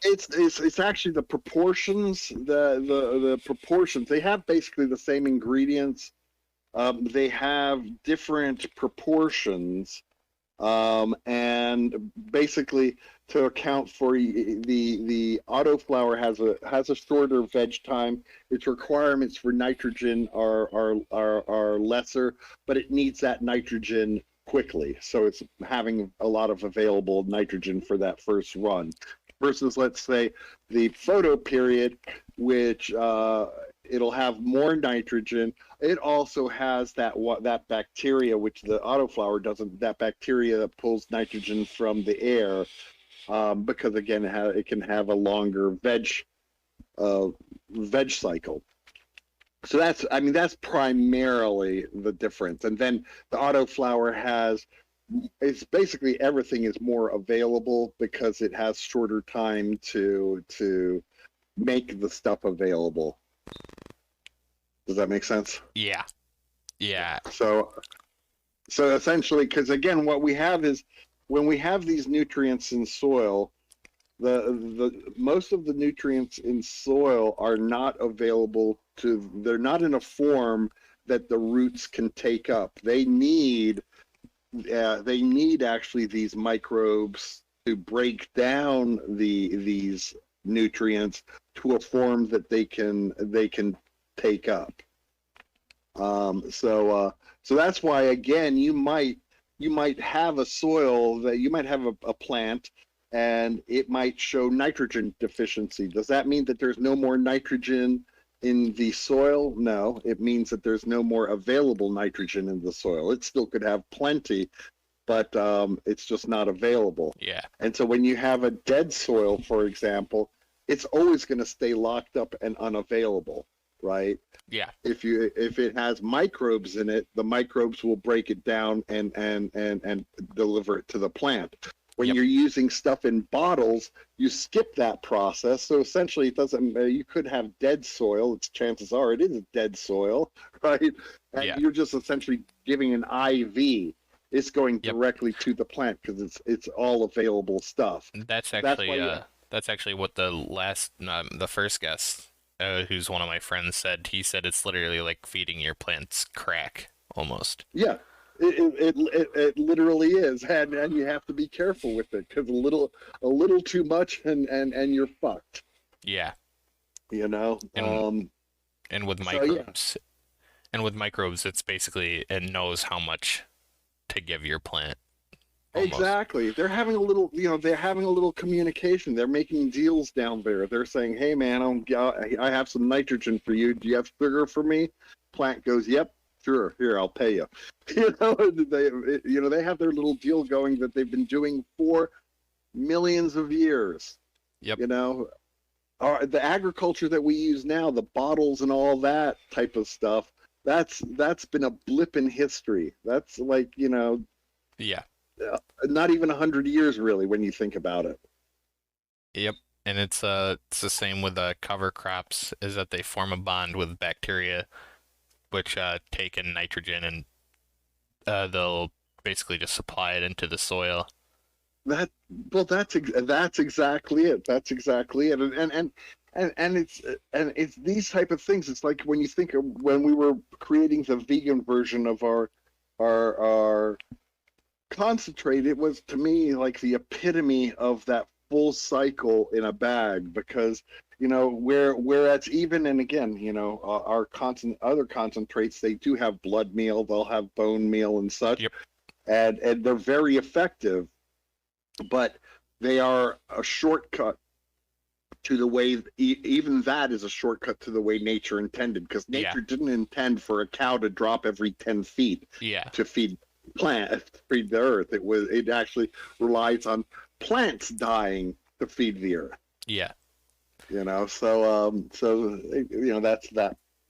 It's actually the proportions, the proportions. They have basically the same ingredients. They have different proportions, and basically to account for the autoflower has a shorter veg time. Its requirements for nitrogen are lesser, but it needs that nitrogen quickly, so it's having a lot of available nitrogen for that first run. Versus, let's say, the photo period, which it'll have more nitrogen. It also has that bacteria, which the autoflower doesn't. That bacteria that pulls nitrogen from the air, because again, it can have a longer uh, veg cycle. So I mean, that's primarily the difference. And then the autoflower has, it's basically everything is more available because it has shorter time to make the stuff available. Does that make sense? Yeah. Yeah. So so essentially, because again, what we have is when we have these nutrients in soil, the most of the nutrients in soil are not available to. They're not in a form that the roots can take up. They need actually these microbes to break down these nutrients to a form that they can take up. So that's why again you might have a soil that you might have a plant and it might show nitrogen deficiency. Does that mean that there's no more nitrogen in the soil? No, it means that there's no more available nitrogen in the soil. It still could have plenty, but it's just not available. Yeah. And so when you have a dead soil, for example, it's always going to stay locked up and unavailable, right? Yeah. If it has microbes in it, the microbes will break it down and deliver it to the plant. When Yep. you're using stuff in bottles, you skip that process. So essentially, it doesn't. You could have dead soil. Its chances are it is dead soil, right? And Yeah. you're just essentially giving an IV. It's going Yep. directly to the plant because it's all available stuff. That's That's actually why you. what the first guest, who's one of my friends, said. He said it's literally like feeding your plants crack almost. Yeah, it literally is, and you have to be careful with it because a little too much and you're fucked. Yeah. You know. And and with So yeah, microbes and with microbes it's basically it knows how much to give your plant almost. exactly. They're having a little communication. They're making deals down there. They're saying, "Hey, man, I have some nitrogen for you. Do you have sugar for me?" Plant goes, "Yep, sure. Here, I'll pay you." They have their little deal going that they've been doing for millions of years. Yep. You know, the agriculture that we use now, the bottles and all that type of stuff, that's been a blip in history. That's like, Yeah. not even 100 years really when you think about it. Yep. And it's the same with cover crops is that they form a bond with bacteria which take in nitrogen and they'll basically just supply it into the soil. That well, that's exactly it. That's exactly it. And it's these type of things. It's like when you think of when we were creating the vegan version of our concentrate, it was to me like the epitome of that full cycle in a bag because whereas even and again our other concentrates, they do have blood meal, they'll have bone meal and such, Yep. and they're very effective, but they are a shortcut to the way even that is a shortcut to the way nature intended, because Yeah. nature didn't intend for a cow to drop every 10 feet Yeah. to feed the earth. It actually relies on plants dying to feed the earth. Yeah. That's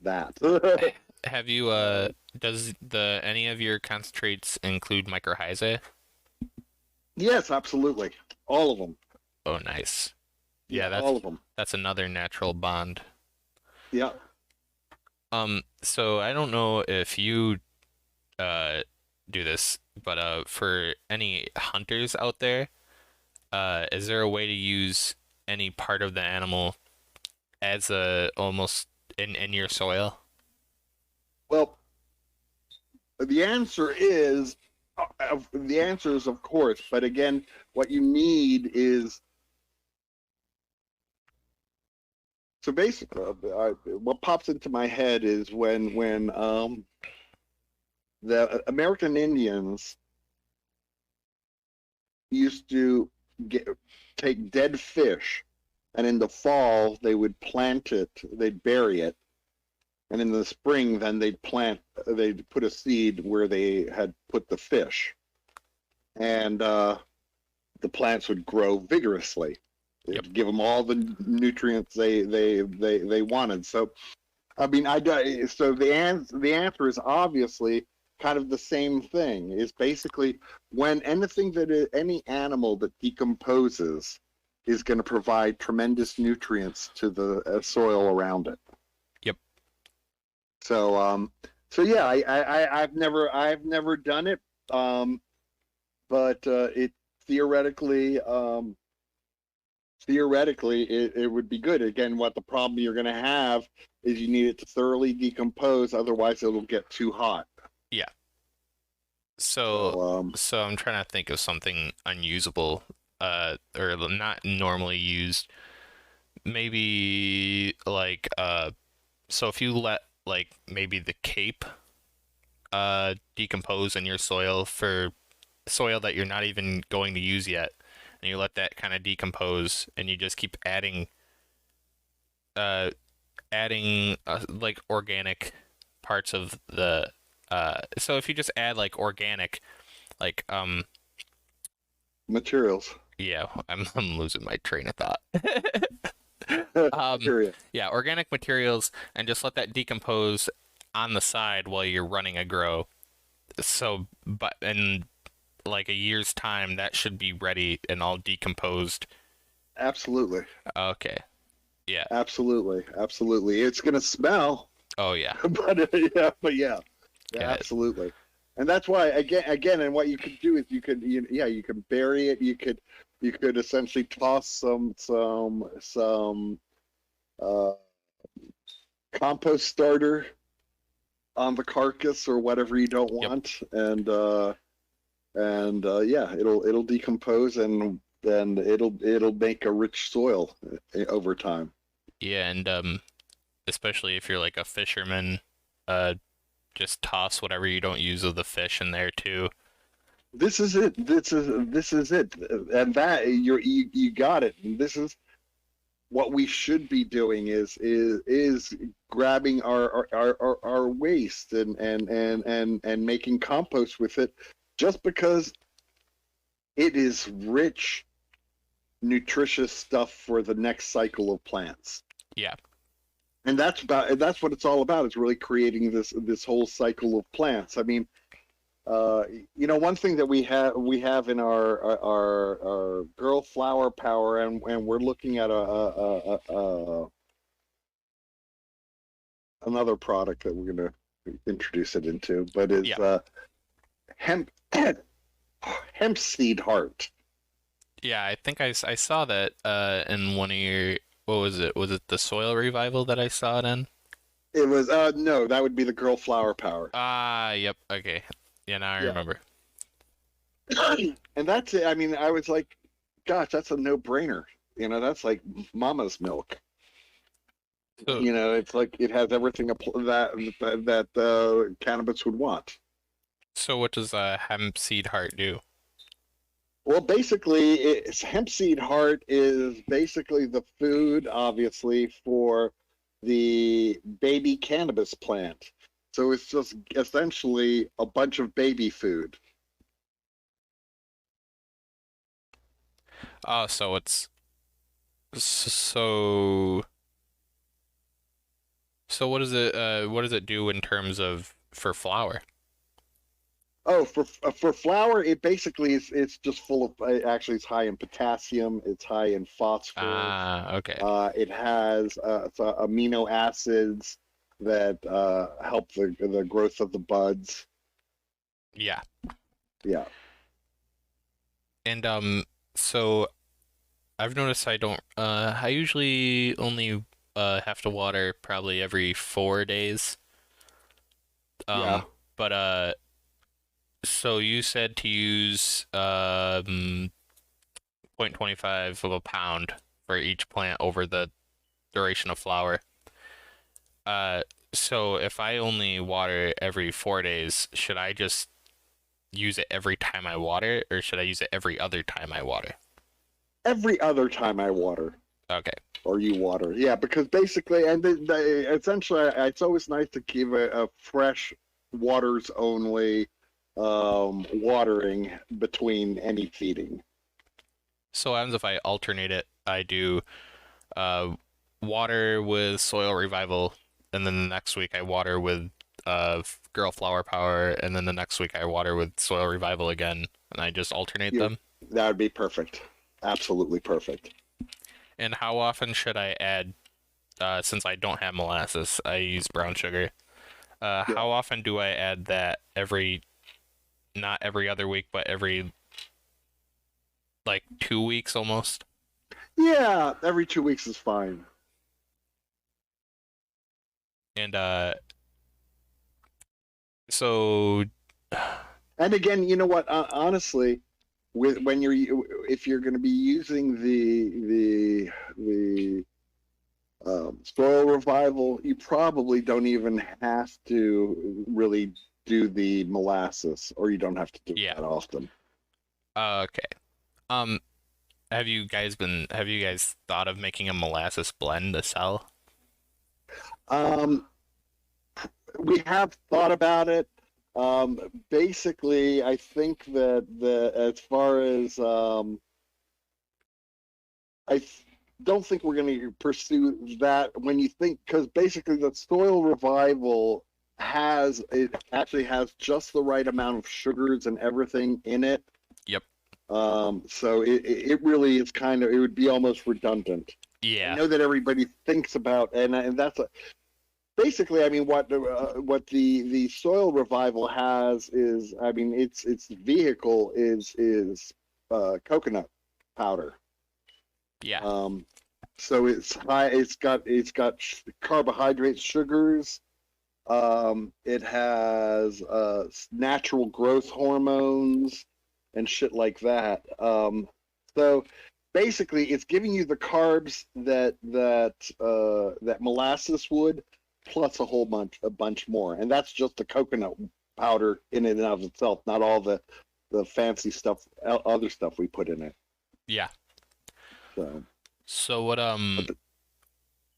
that. Have you Um, does the any of your concentrates include mycorrhizae? yes, absolutely, all of them. Oh, nice. Yeah, Yeah, all of them. that's another natural bond. Yeah. So I don't know if you uh do this, but for any hunters out there, is there a way to use any part of the animal as a almost in your soil? Well, the answer is of course, but again, what you need is so basically, what pops into my head is when the American Indians used to get take dead fish, and in the fall they would plant it, they'd bury it, and in the spring then they'd put a seed where they had put the fish, and the plants would grow vigorously. Yep. It'd give them all the nutrients they wanted. So I mean, so the answer is obviously kind of the same thing. Is basically when any animal that decomposes is going to provide tremendous nutrients to the soil around it. Yep. So yeah, I've never done it, but it theoretically it would be good. Again, what the problem you're going to have is you need it to thoroughly decompose, otherwise it'll get too hot. Yeah. So So so I'm trying to think of something unusable, or not normally used. Maybe like so if you let like maybe the cape decompose in your soil for soil that you're not even going to use yet, and you let that kind of decompose, and you just keep uh adding like organic parts of the so if you just add like organic like materials. yeah, I'm losing my train of thought. Um, Period. yeah, organic materials and just let that decompose on the side while you're running a grow. So, but in like a year's time, that should be ready and all decomposed. Absolutely. Okay. Yeah. Absolutely. It's going to smell, Oh yeah. but yeah, Yeah. absolutely. And that's why again, and what you could do is you can bury it. You could essentially toss some uh, compost starter on the carcass or whatever you don't Yep. want, and yeah, it'll decompose, and then it'll make a rich soil over time. Yeah, and especially if you're like a fisherman, uh, just toss whatever you don't use of the fish in there too. This is it. This is it, and that you got it. This is what we should be doing is grabbing our waste and making compost with it, just because it is rich, nutritious stuff for the next cycle of plants. Yeah. And that's what it's all about. Is really creating this whole cycle of plants. I mean, one thing that we have in our girl flower power, and we're looking at another product that we're going to introduce it into, but is Yeah. hemp hemp seed heart. Yeah, I think I saw that in one of your what was it? Was it the soil revival that I saw it in? It was no, that would be the girl flower power. Ah, yep. Okay. Yeah, now I Yeah, remember. and that's it. I mean, I was like, gosh, that's a no-brainer. That's like mama's milk. So, It's like it has everything that cannabis would want. so what does hemp seed heart do? Well, basically, hemp seed heart is basically the food, obviously, for the baby cannabis plant. So it's just essentially a bunch of baby food. Oh, so it's so so what does it do in terms of for flour? Oh, for flour, it basically is it's just full of actually it's high in potassium, it's high in phosphorus. Ah, okay. It has amino acids that help the growth of the buds. Yeah. Yeah. And so I've noticed I usually only have to water probably every 4 days. Yeah. But so you said to use 0.25 of a pound for each plant over the duration of flower. Uh, so if I only water every 4 days, should I just use it every time I water, or should I use it every other time I water? Every other time I water Okay. or you water. Yeah, because basically, and essentially, it's always nice to keep a fresh waters only watering between any feeding. So what happens if I alternate it? I do uh, water with soil revival, and then the next week I water with girl flower power, and then the next week I water with soil revival again, and I just alternate You, them. that would be perfect. Absolutely perfect. And how often should I add, since I don't have molasses, I use brown sugar. Yeah. How often do I add that not every other week, but every like 2 weeks almost? Yeah, every 2 weeks is fine. And so And again, you know what? Honestly, with when you're if you're going to be using the soil revival, you probably don't even have to really do the molasses, or you don't have to do it yeah. that often. Okay. Um, have you guys thought of making a molasses blend to sell? Um, we have thought about it. Basically, I think that as far as I don't think we're going to pursue that when you think because basically the soil revival has it actually has just the right amount of sugars and everything in it. Yep. So it really is kind of it would be almost redundant. I Yeah. know that everybody thinks about and that's basically I mean what the soil revival has is I mean its vehicle is coconut powder. Yeah. Um, so it's high. It's got carbohydrates, sugars. It has natural growth hormones and shit like that. So basically, it's giving you the carbs that molasses would, plus a bunch more, and that's just the coconut powder in and of itself, not all the fancy stuff, other stuff we put in it. Yeah. So. So But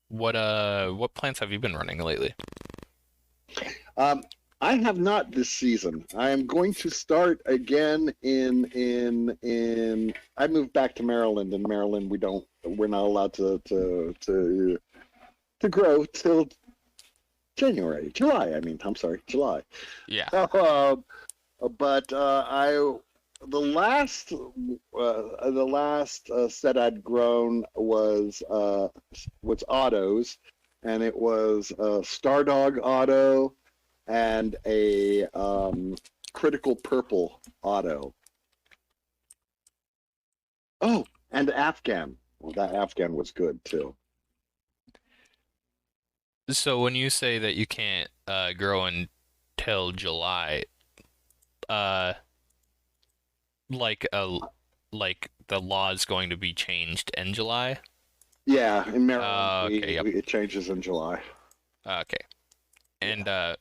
what plants have you been running lately? Um, I have not this season. I am going to start again in. I moved back to Maryland. In Maryland, we're not allowed to grow till July. I mean, I'm sorry, July. Yeah. Uh, but I the last set I'd grown was autos, and it was a Stardog auto and a critical purple auto. Oh, and Afghan. Well, that Afghan was good too. So when you say that you can't grow until July, uh like a like the law is going to be changed in July? Yeah, in Maryland, Okay, yep. it changes in July. Okay. And Yeah.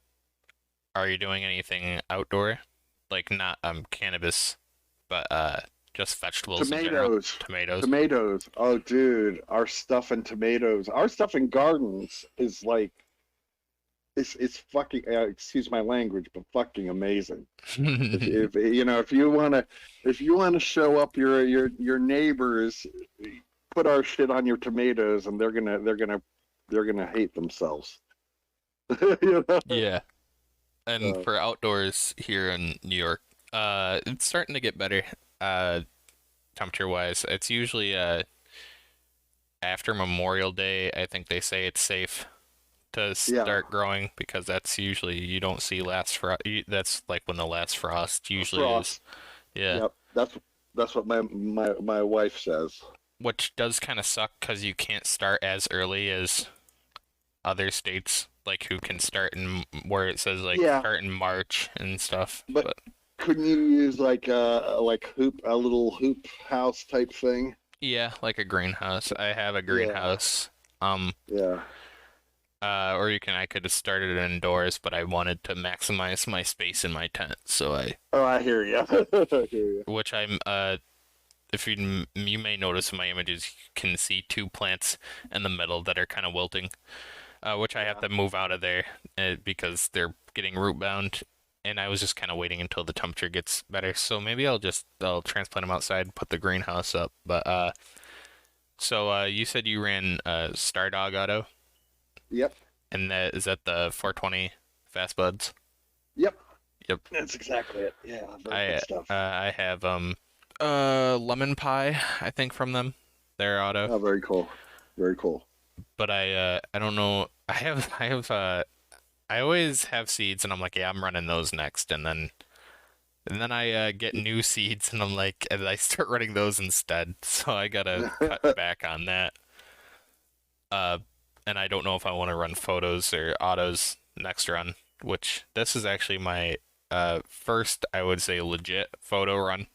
are you doing anything outdoor? Like not cannabis, but Just vegetables in general. Tomatoes. Tomatoes. Tomatoes. Oh, dude, our stuff in tomatoes. Our stuff in gardens is like it's fucking. Excuse my language, but fucking amazing. If you know if you wanna show up your neighbors, put our shit on your tomatoes, and they're gonna hate themselves. You know? Yeah. And Uh, for outdoors here in New York, it's starting to get better, uh, temperature wise. It's usually after Memorial Day, I think they say it's safe to yeah, start growing because that's usually you don't see last frost. That's like when the last frost usually is. frost. Yeah. Yep, that's what my wife says. Which does kind of suck because you can't start as early as other states, like who can start in where it says like Yeah, start in March and stuff. but But couldn't you use like a little hoop house type thing? yeah, like a greenhouse. I have a Yeah, greenhouse. Um, yeah. or I could have started it indoors, but I wanted to maximize my space in my tent, so Oh, I hear you. I hear you. which if you may notice in my images, you can see two plants in the middle that are kind of wilting, which I have Yeah. to move out of there because they're getting root bound. And I was just kind of waiting until the temperature gets better. So maybe I'll transplant them outside, put the greenhouse up. But so you said you ran Stardog Auto, Yep. and that is that the 420 Fast Buds? Yep. Yep. That's exactly it. Yeah. Very good stuff. I have lemon pie, I think, from them. Their auto. Oh, very cool. Very cool. But I don't know. I always have seeds and I'm like, yeah, I'm running those next, and then I get new seeds and I'm like, and I start running those instead. So I gotta cut back on that. Uh, and I don't know if I want to run photos or autos next run, which this is actually my first, I would say, legit photo run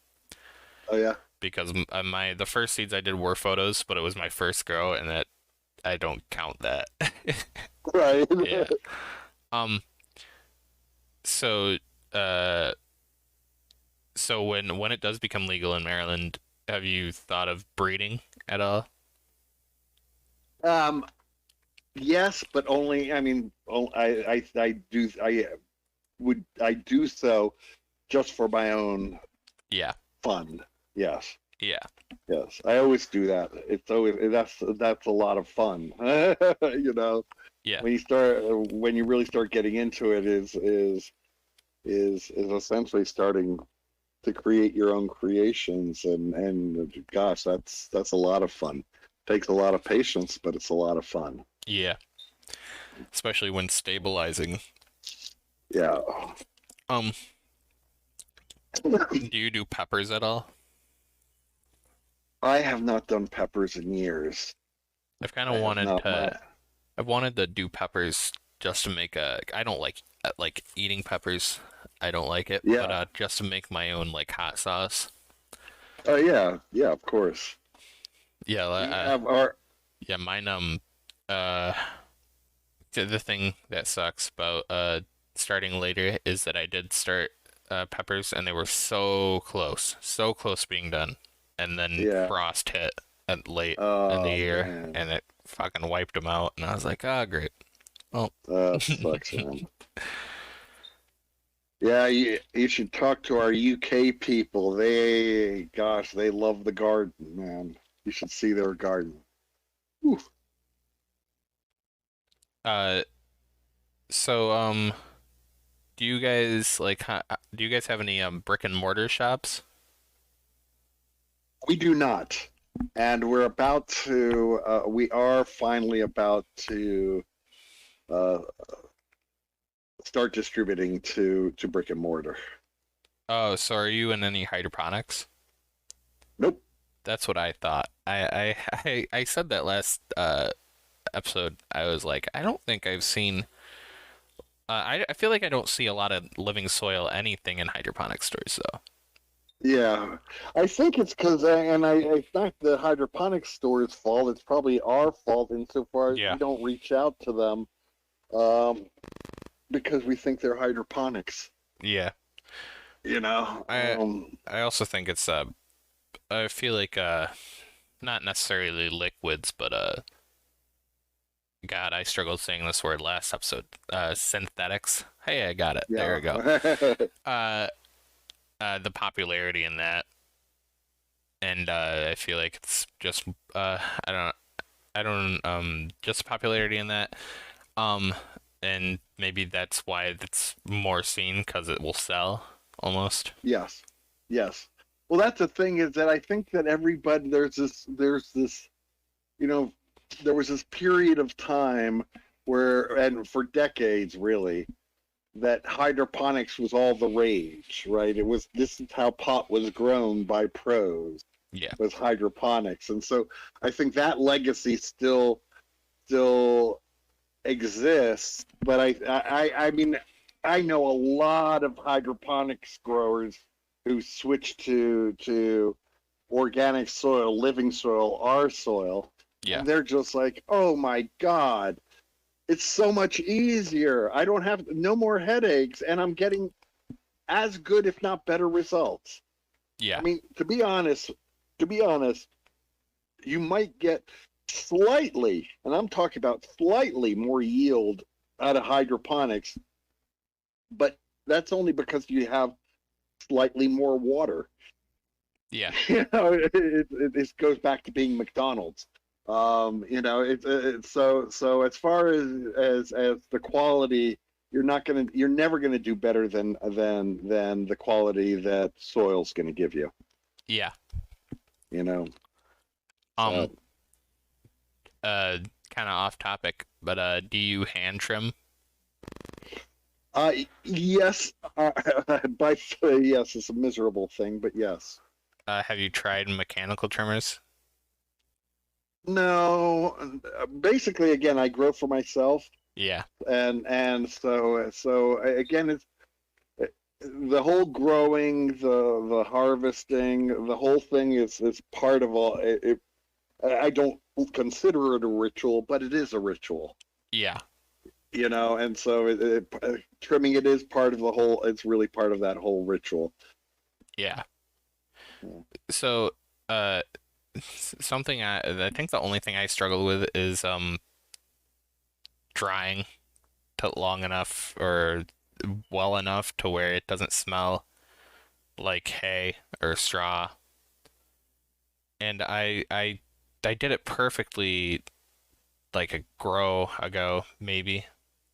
Oh yeah. because my the first seeds I did were photos, but it was my first grow and that I don't count that. Right. Yeah. Um. So, uh, so when it does become legal in Maryland, have you thought of breeding at all? um. Yes, but only. I mean, I do so just for my own Yeah. fun. Yes. Yeah. Yes. I always do that. It's always that's a lot of fun. You know, Yeah. when you really start getting into it is essentially starting to create your own creations, and gosh, that's a lot of fun. Takes a lot of patience, but it's a lot of fun. Yeah. Especially when stabilizing. Yeah. Um, do you do peppers at all? I have not done peppers in years. I've kind I of have wanted not my to. I've wanted to do peppers just to make a. I don't like eating peppers. I don't like it, but Yeah. just to make my own like hot sauce. Oh yeah, yeah, of course. Yeah. We have our Yeah. Mine. Uh. The thing that sucks about starting later is that I did start peppers and they were so close being done, and then yeah. frost hit at late in the Oh year man. and it fucking wiped them out, and I was like, ah, great. Well, Sucks, man. Yeah, you should talk to our UK people. Gosh, they love the garden, man. You should see their garden. Whew. uh, so do you guys do you guys have any brick and mortar shops? We do not, and we are finally about to uh, start distributing to brick and mortar. Oh, so are you in any hydroponics? Nope. That's what I thought. I said that last episode. I was like, I don't think I've seen. I feel like I don't see a lot of living soil anything in hydroponic stores though. Yeah, I think it's because, and it's not the hydroponic store's fault. It's probably our fault insofar as Yeah. we don't reach out to them, um, because we think they're hydroponics. Yeah. You know, I I also think it's I feel like not necessarily liquids, but God, I struggled saying this word last episode. Synthetics. Hey, I got it. There Yeah. we go. Uh, the popularity in that, and I feel like it's just I don't just popularity in that. Um, and maybe that's why it's more seen because it will sell almost. Yes. Yes. Well, that's the thing is that I think that everybody there's this you know there was this period of time where and for decades really that hydroponics was all the rage, right? It was this is how pot was grown by pros Yeah, was hydroponics, and so I think that legacy still exists. But I mean, I know a lot of hydroponics growers who switched to organic soil, living soil, our soil, yeah, and they're just like, oh my god, it's so much easier. I don't have no more headaches, and I'm getting as good, if not better, results. I yeah, mean, to be honest, you might get slightly, and I'm talking about slightly more yield out of hydroponics, but that's only because you have slightly more water. yeah, This goes back to being McDonald's. So as far as the quality, you're never gonna do better than the quality that soil's gonna give you. yeah. You know, Um, so uh, kind of off topic, but do you hand trim? uh, yes, by yes, it's a miserable thing, but yes. Have you tried mechanical trimmers? No, basically, again, I grow for myself, Yeah, and so again, it's the whole growing, the harvesting, the whole thing is part of all. I don't consider it a ritual, but it is a ritual, yeah, and so trimming it is part of the whole. It's really part of that whole ritual. yeah. Yeah. So, uh, something I think the only thing I struggle with is drying to long enough or well enough to where it doesn't smell like hay or straw. And I did it perfectly like a grow ago maybe,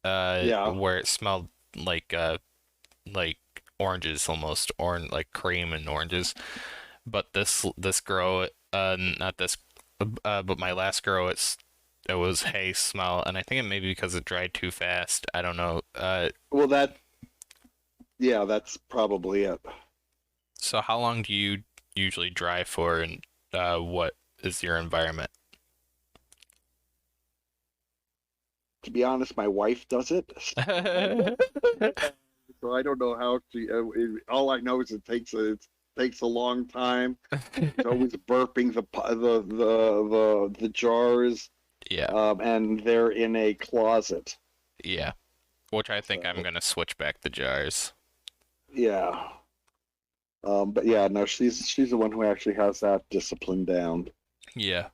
Yeah. where it smelled like like oranges almost, orange like cream and oranges. But this grow, not this, but my last grow, it was hay smell, and I think it may be because it dried too fast. I don't know. Well, yeah, that's probably it. So how long do you usually dry for, and what is your environment? To be honest, my wife does it. So I don't know how to. All I know is it takes a long time. She's always burping the jars, Yeah, and they're in a closet. yeah. Which I think I'm So gonna switch back the jars. yeah, but yeah, no, she's the one who actually has that discipline down. Yeah.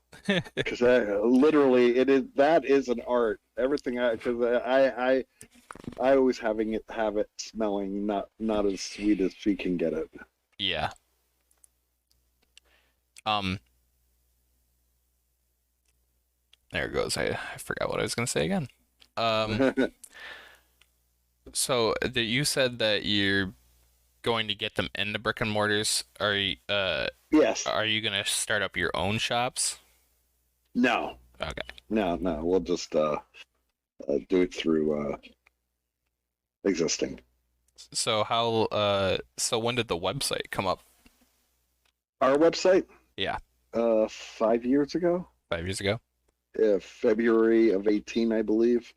Because literally, that is an art. Everything because I always have it smelling not as sweet as she can get it. Yeah. Um, there it goes. I forgot what I was gonna say again. Um, so that you said that you're going to get them into brick and mortars. Yes. Are you gonna start up your own shops? No. Okay. No. We'll just do it through existing. So so when did the website come up? Our website, Yeah, 5 years ago, 5 years ago. February of 18, I believe.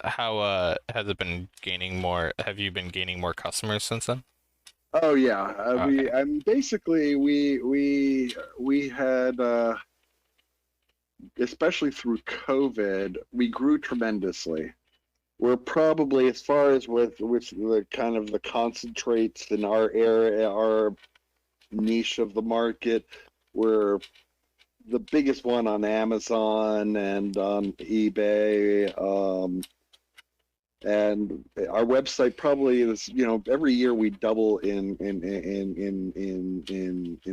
How has it been gaining more? Have you been gaining more customers since then? Oh yeah, Okay. I mean, basically we had especially through COVID, we grew tremendously. We're probably as far as with the kind of the concentrates in our area, niche of the market. We're the biggest one on Amazon and on eBay. And our website probably is, every year we double in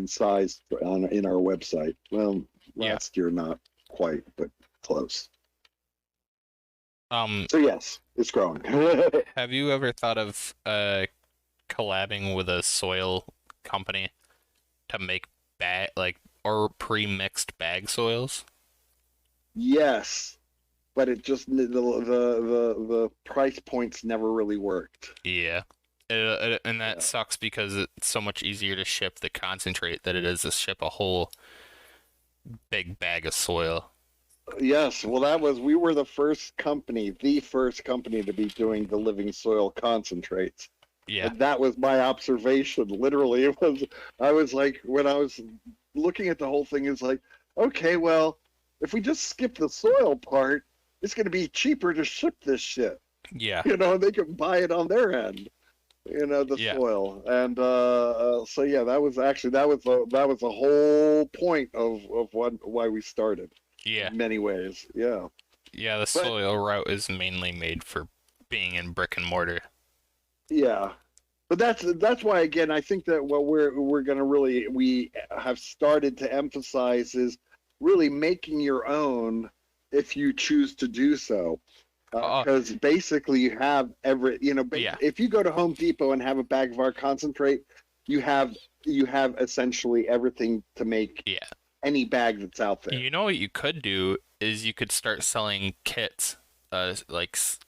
size in our website. Well, Yeah. last year not quite, but close. Um, So yes, it's growing. have you ever thought of collabing with a soil company to make bag like or pre-mixed bag soils? Yes, but it just the price points never really worked. Yeah. And that Yeah. sucks because it's so much easier to ship the concentrate than it is to ship a whole big bag of soil. Yes, well, we were the first company to be doing the living soil concentrates. Yeah. And that was my observation. Literally, I was like, when I was looking at the whole thing, it's like, okay, well, if we just skip the soil part, it's going to be cheaper to ship this shit. Yeah. They can buy it on their end, the Yeah. soil. And so, yeah, that was the whole point of why we started Yeah. in many ways. Yeah. Yeah, the But soil route is mainly made for being in brick and mortar. yeah, but that's why again I think that what we're gonna really we have started to emphasize is really making your own if you choose to do so, Oh, because basically you have yeah. if you go to Home Depot and have a bag of our concentrate, you have essentially everything to make Yeah. any bag that's out there. You know what you could do is you could start selling kits,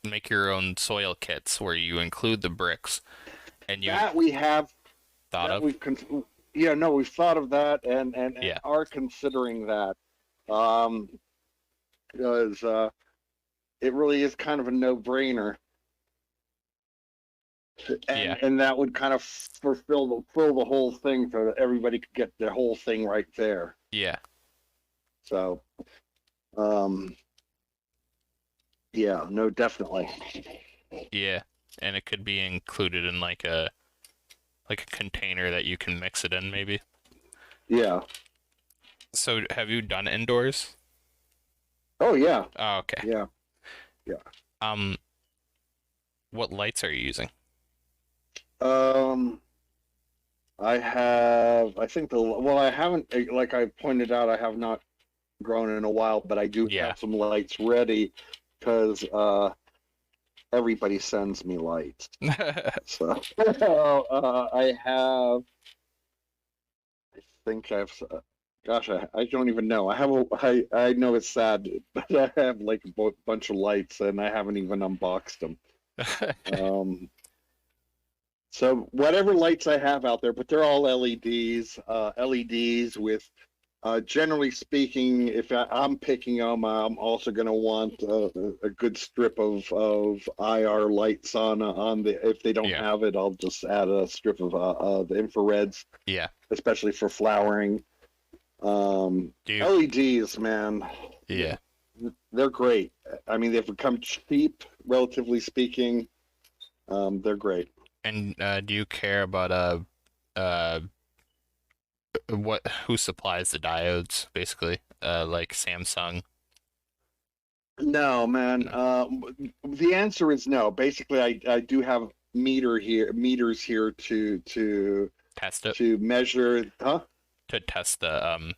make your own soil kits where you include the bricks and you That we have thought that of. yeah, no, we've thought of that and Yeah. are considering that. Um, because it really is kind of a no-brainer, Yeah. and that would kind of fill the whole thing so that everybody could get the whole thing right there. Yeah. So, um, yeah, no, definitely. Yeah. And it could be included in like a container that you can mix it in maybe. Yeah. So have you done indoors? Oh yeah. Oh, okay. Yeah. Yeah. Um, what lights are you using? Um, I think I haven't, like I pointed out, I have not grown in a while, but I do Yeah. have some lights ready because everybody sends me lights. So I have, I think I've, gosh, I don't even know. I know it's sad, but I have like a bunch of lights and I haven't even unboxed them. Um, so whatever lights I have out there, but they're all LEDs, LEDs with generally speaking, if I'm picking them, I'm also going to want a good strip of IR lights on the. If they don't Yeah. have it, I'll just add a strip of the infrareds, Yeah. especially for flowering. Do you, LEDs, man, yeah. they're great. I mean, they've become cheap, relatively speaking. They're great. And do you care about uh who supplies the diodes basically? Like Samsung? No, man. No. The answer is no. Basically, I do have meters here Test it to measure. Huh? to test the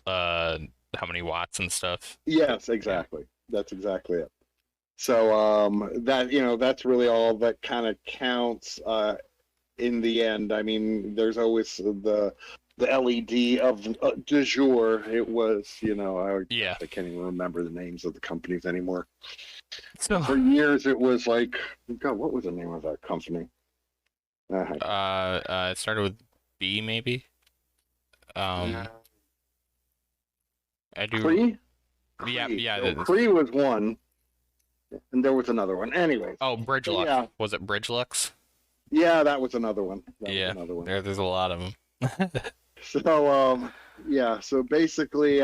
uh how many watts and stuff. Yes, Yeah. exactly. That's exactly it. So that's really all that kind of counts in the end. I mean, there's always the LED of du jour. It was, Yeah. I can't even remember the names of the companies anymore. So For years, it was like, God, what was the name of that company? it started with B maybe. Uh, Um I do Cree? yeah, Cree. yeah, So Cree was one, and there was another one. Anyways, oh, so Bridgelux. yeah, Was it Bridgelux? yeah, that was another one. That was Yeah. another one. There's a lot of them. So yeah, so basically,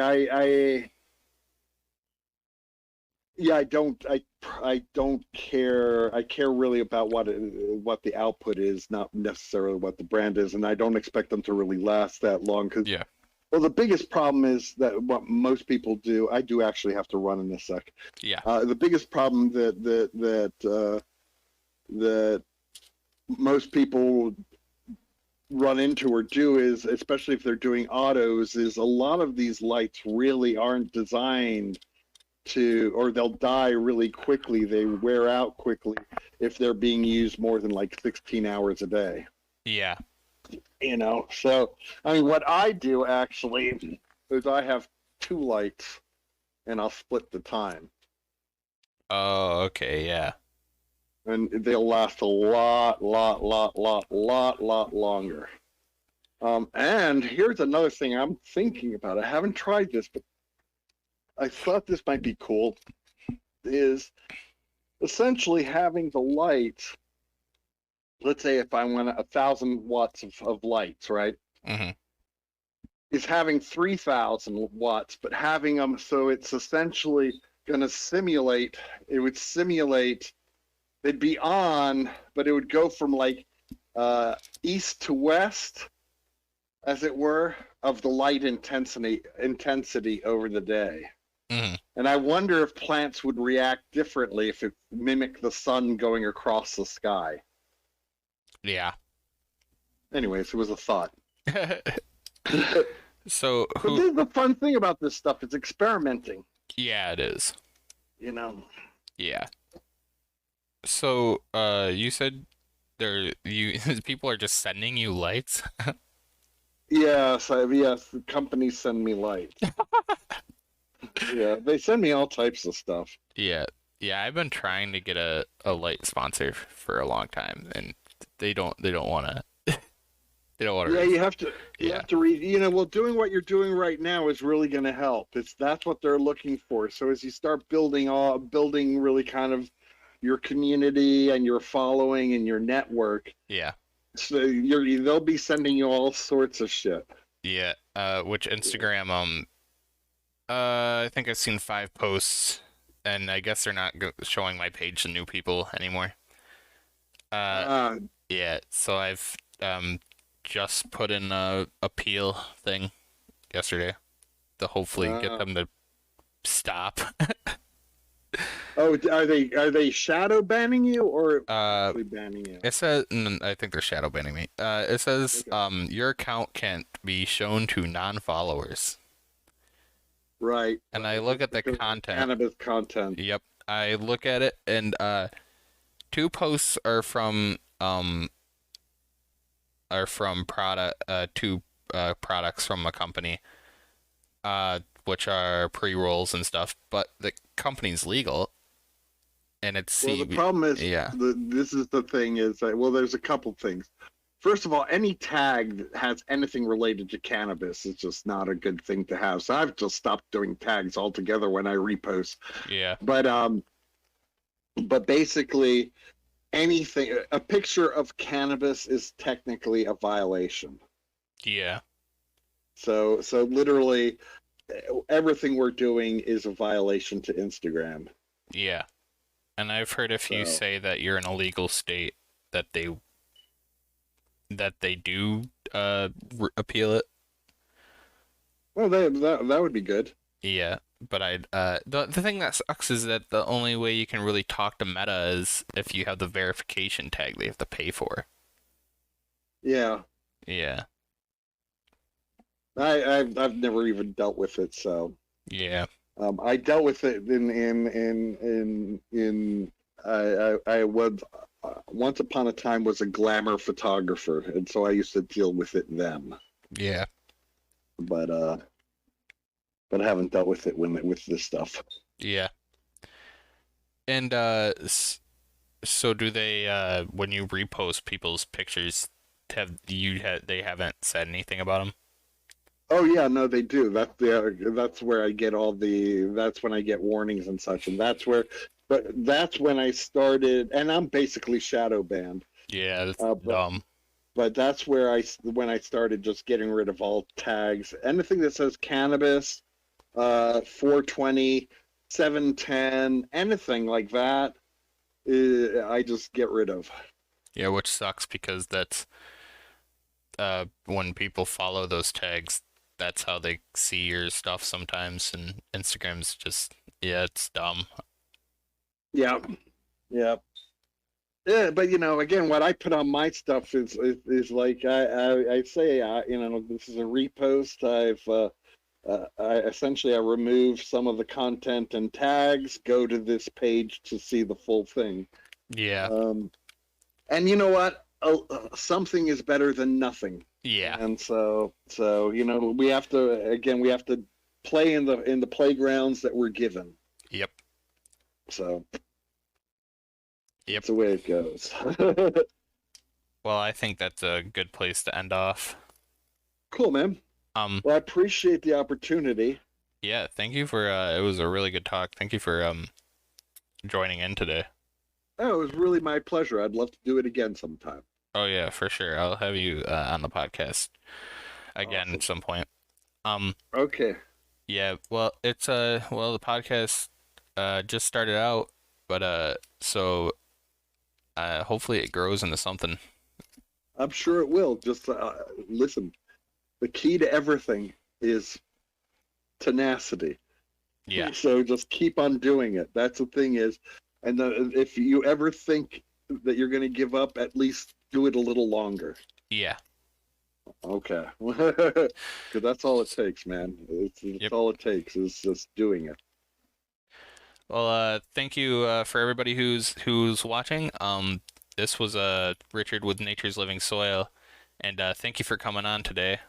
yeah, I don't care. I care really about what the output is, not necessarily what the brand is, and I don't expect them to really last that long because Yeah. well, the biggest problem is that what most people do. I do actually have to run in a sec. Yeah. The biggest problem that most people run into or do is, especially if they're doing autos, is a lot of these lights really aren't designed to, or they'll die really quickly. They wear out quickly if they're being used more than like 16 hours a day. Yeah. So I mean, what I do actually is I have two lights and I'll split the time, Oh, okay, yeah. and they'll last a lot longer. And here's another thing I'm thinking about. I haven't tried this, but I thought this might be cool. Is essentially having the lights. Let's say if I want 1,000 watts of lights, right? Hmm. Is having 3,000 watts, but having them so it's essentially going to simulate. It would simulate. They'd be on, but it would go from like east to west, as it were, of the light intensity over the day. Hmm. And I wonder if plants would react differently if it mimicked the sun going across the sky. Yeah. Anyways, it was a thought. But So this who? is the fun thing about this stuff. It's experimenting, Yeah, it is. you know. Yeah. So, you said you people are just sending you lights? Yes, the companies send me lights. Yeah, they send me all types of stuff. Yeah. Yeah, I've been trying to get a light sponsor for a long time, and they don't wanna they don't wanna Yeah, really. you Yeah. have to read. Well, doing what you're doing right now is really going to help. That's what they're looking for. So as you start building really kind of your community and your following and your network, Yeah. so they'll be sending you all sorts of shit. Yeah. Which Instagram, I think I've seen 5 posts, and I guess they're not showing my page to new people anymore. Uh, Uh, yeah, so I've just put in a appeal thing yesterday to hopefully get uh, them to stop. oh, are they shadow banning you or Uh, actually banning you? it says I think they're shadow banning me. It says Okay, your account can't be shown to non-followers. And I right. look It's at the because of the content. cannabis content. Yep, I look at it, and 2 posts are from product 2 products from a company which are pre-rolls and stuff, but the company's legal and it's Well, the CB. problem is Yeah. this is the thing is that well, there's a couple things. First of all, any tag that has anything related to cannabis is just not a good thing to have. So I've just stopped doing tags altogether when I repost. Yeah. But basically, anything a picture of cannabis is technically a violation. Yeah. So literally, everything we're doing is a violation to Instagram. Yeah. And I've heard if you So say that you're in a legal state that they do appeal it. well, that would be good. Yeah. But the thing that sucks is that the only way you can really talk to Meta is if you have the verification tag they have to pay for. Yeah. Yeah. I've never even dealt with it, so Yeah. I dealt with it in I was once upon a time was a glamour photographer, and so I used to deal with it then, Yeah. but uh, but I haven't dealt with it with this stuff. Yeah. And so do they when you repost people's pictures they haven't said anything about them? Oh yeah, no, they do. That's where I get that's when I get warnings and such, and that's when I started, and I'm basically shadow banned. Yeah, that's Uh, but dumb. but that's where when I started just getting rid of all tags, anything that says cannabis, 420, 710, anything like that, I just get rid of. Yeah, which sucks because that's when people follow those tags, that's how they see your stuff sometimes, and Instagram's just, yeah, it's dumb. Yeah, yeah. Yeah, but again, what I put on my stuff is like I say, this is a repost. I essentially I remove some of the content and tags, go to this page to see the full thing. Yeah, Um, and you know what? Something is better than nothing. yeah, And so we have to play in the playgrounds that we're given. yep, So yep. that's the way it goes. Well, I think that's a good place to end off. Cool, man. Um, Well, I appreciate the opportunity. yeah, thank you for it was a really good talk. Thank you for joining in today. Oh, it was really my pleasure. I'd love to do it again sometime. Oh yeah, for sure. I'll have you on the podcast again at Awesome. some point. Um, Okay. yeah, well, it's well, the podcast just started out, but so hopefully it grows into something. I'm sure it will. Just listen. The key to everything is tenacity. Yeah. So just keep on doing it. That's the thing is, and if you ever think that you're going to give up, at least do it a little longer. Yeah. Okay. Because that's all it takes, man. It's Yep. all it takes is just doing it. Well, thank you for everybody who's watching. This was Richard with Nature's Living Soil, and thank you for coming on today.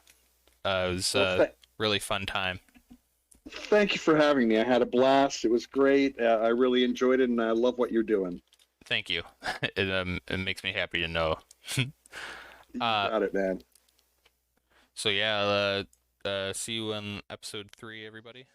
It was Well, a really fun time. thank you for having me. I had a blast. It was great. I really enjoyed it, and I love what you're doing. Thank you. It makes me happy to know. You Uh, got it, man. so yeah, see you in episode 3, everybody.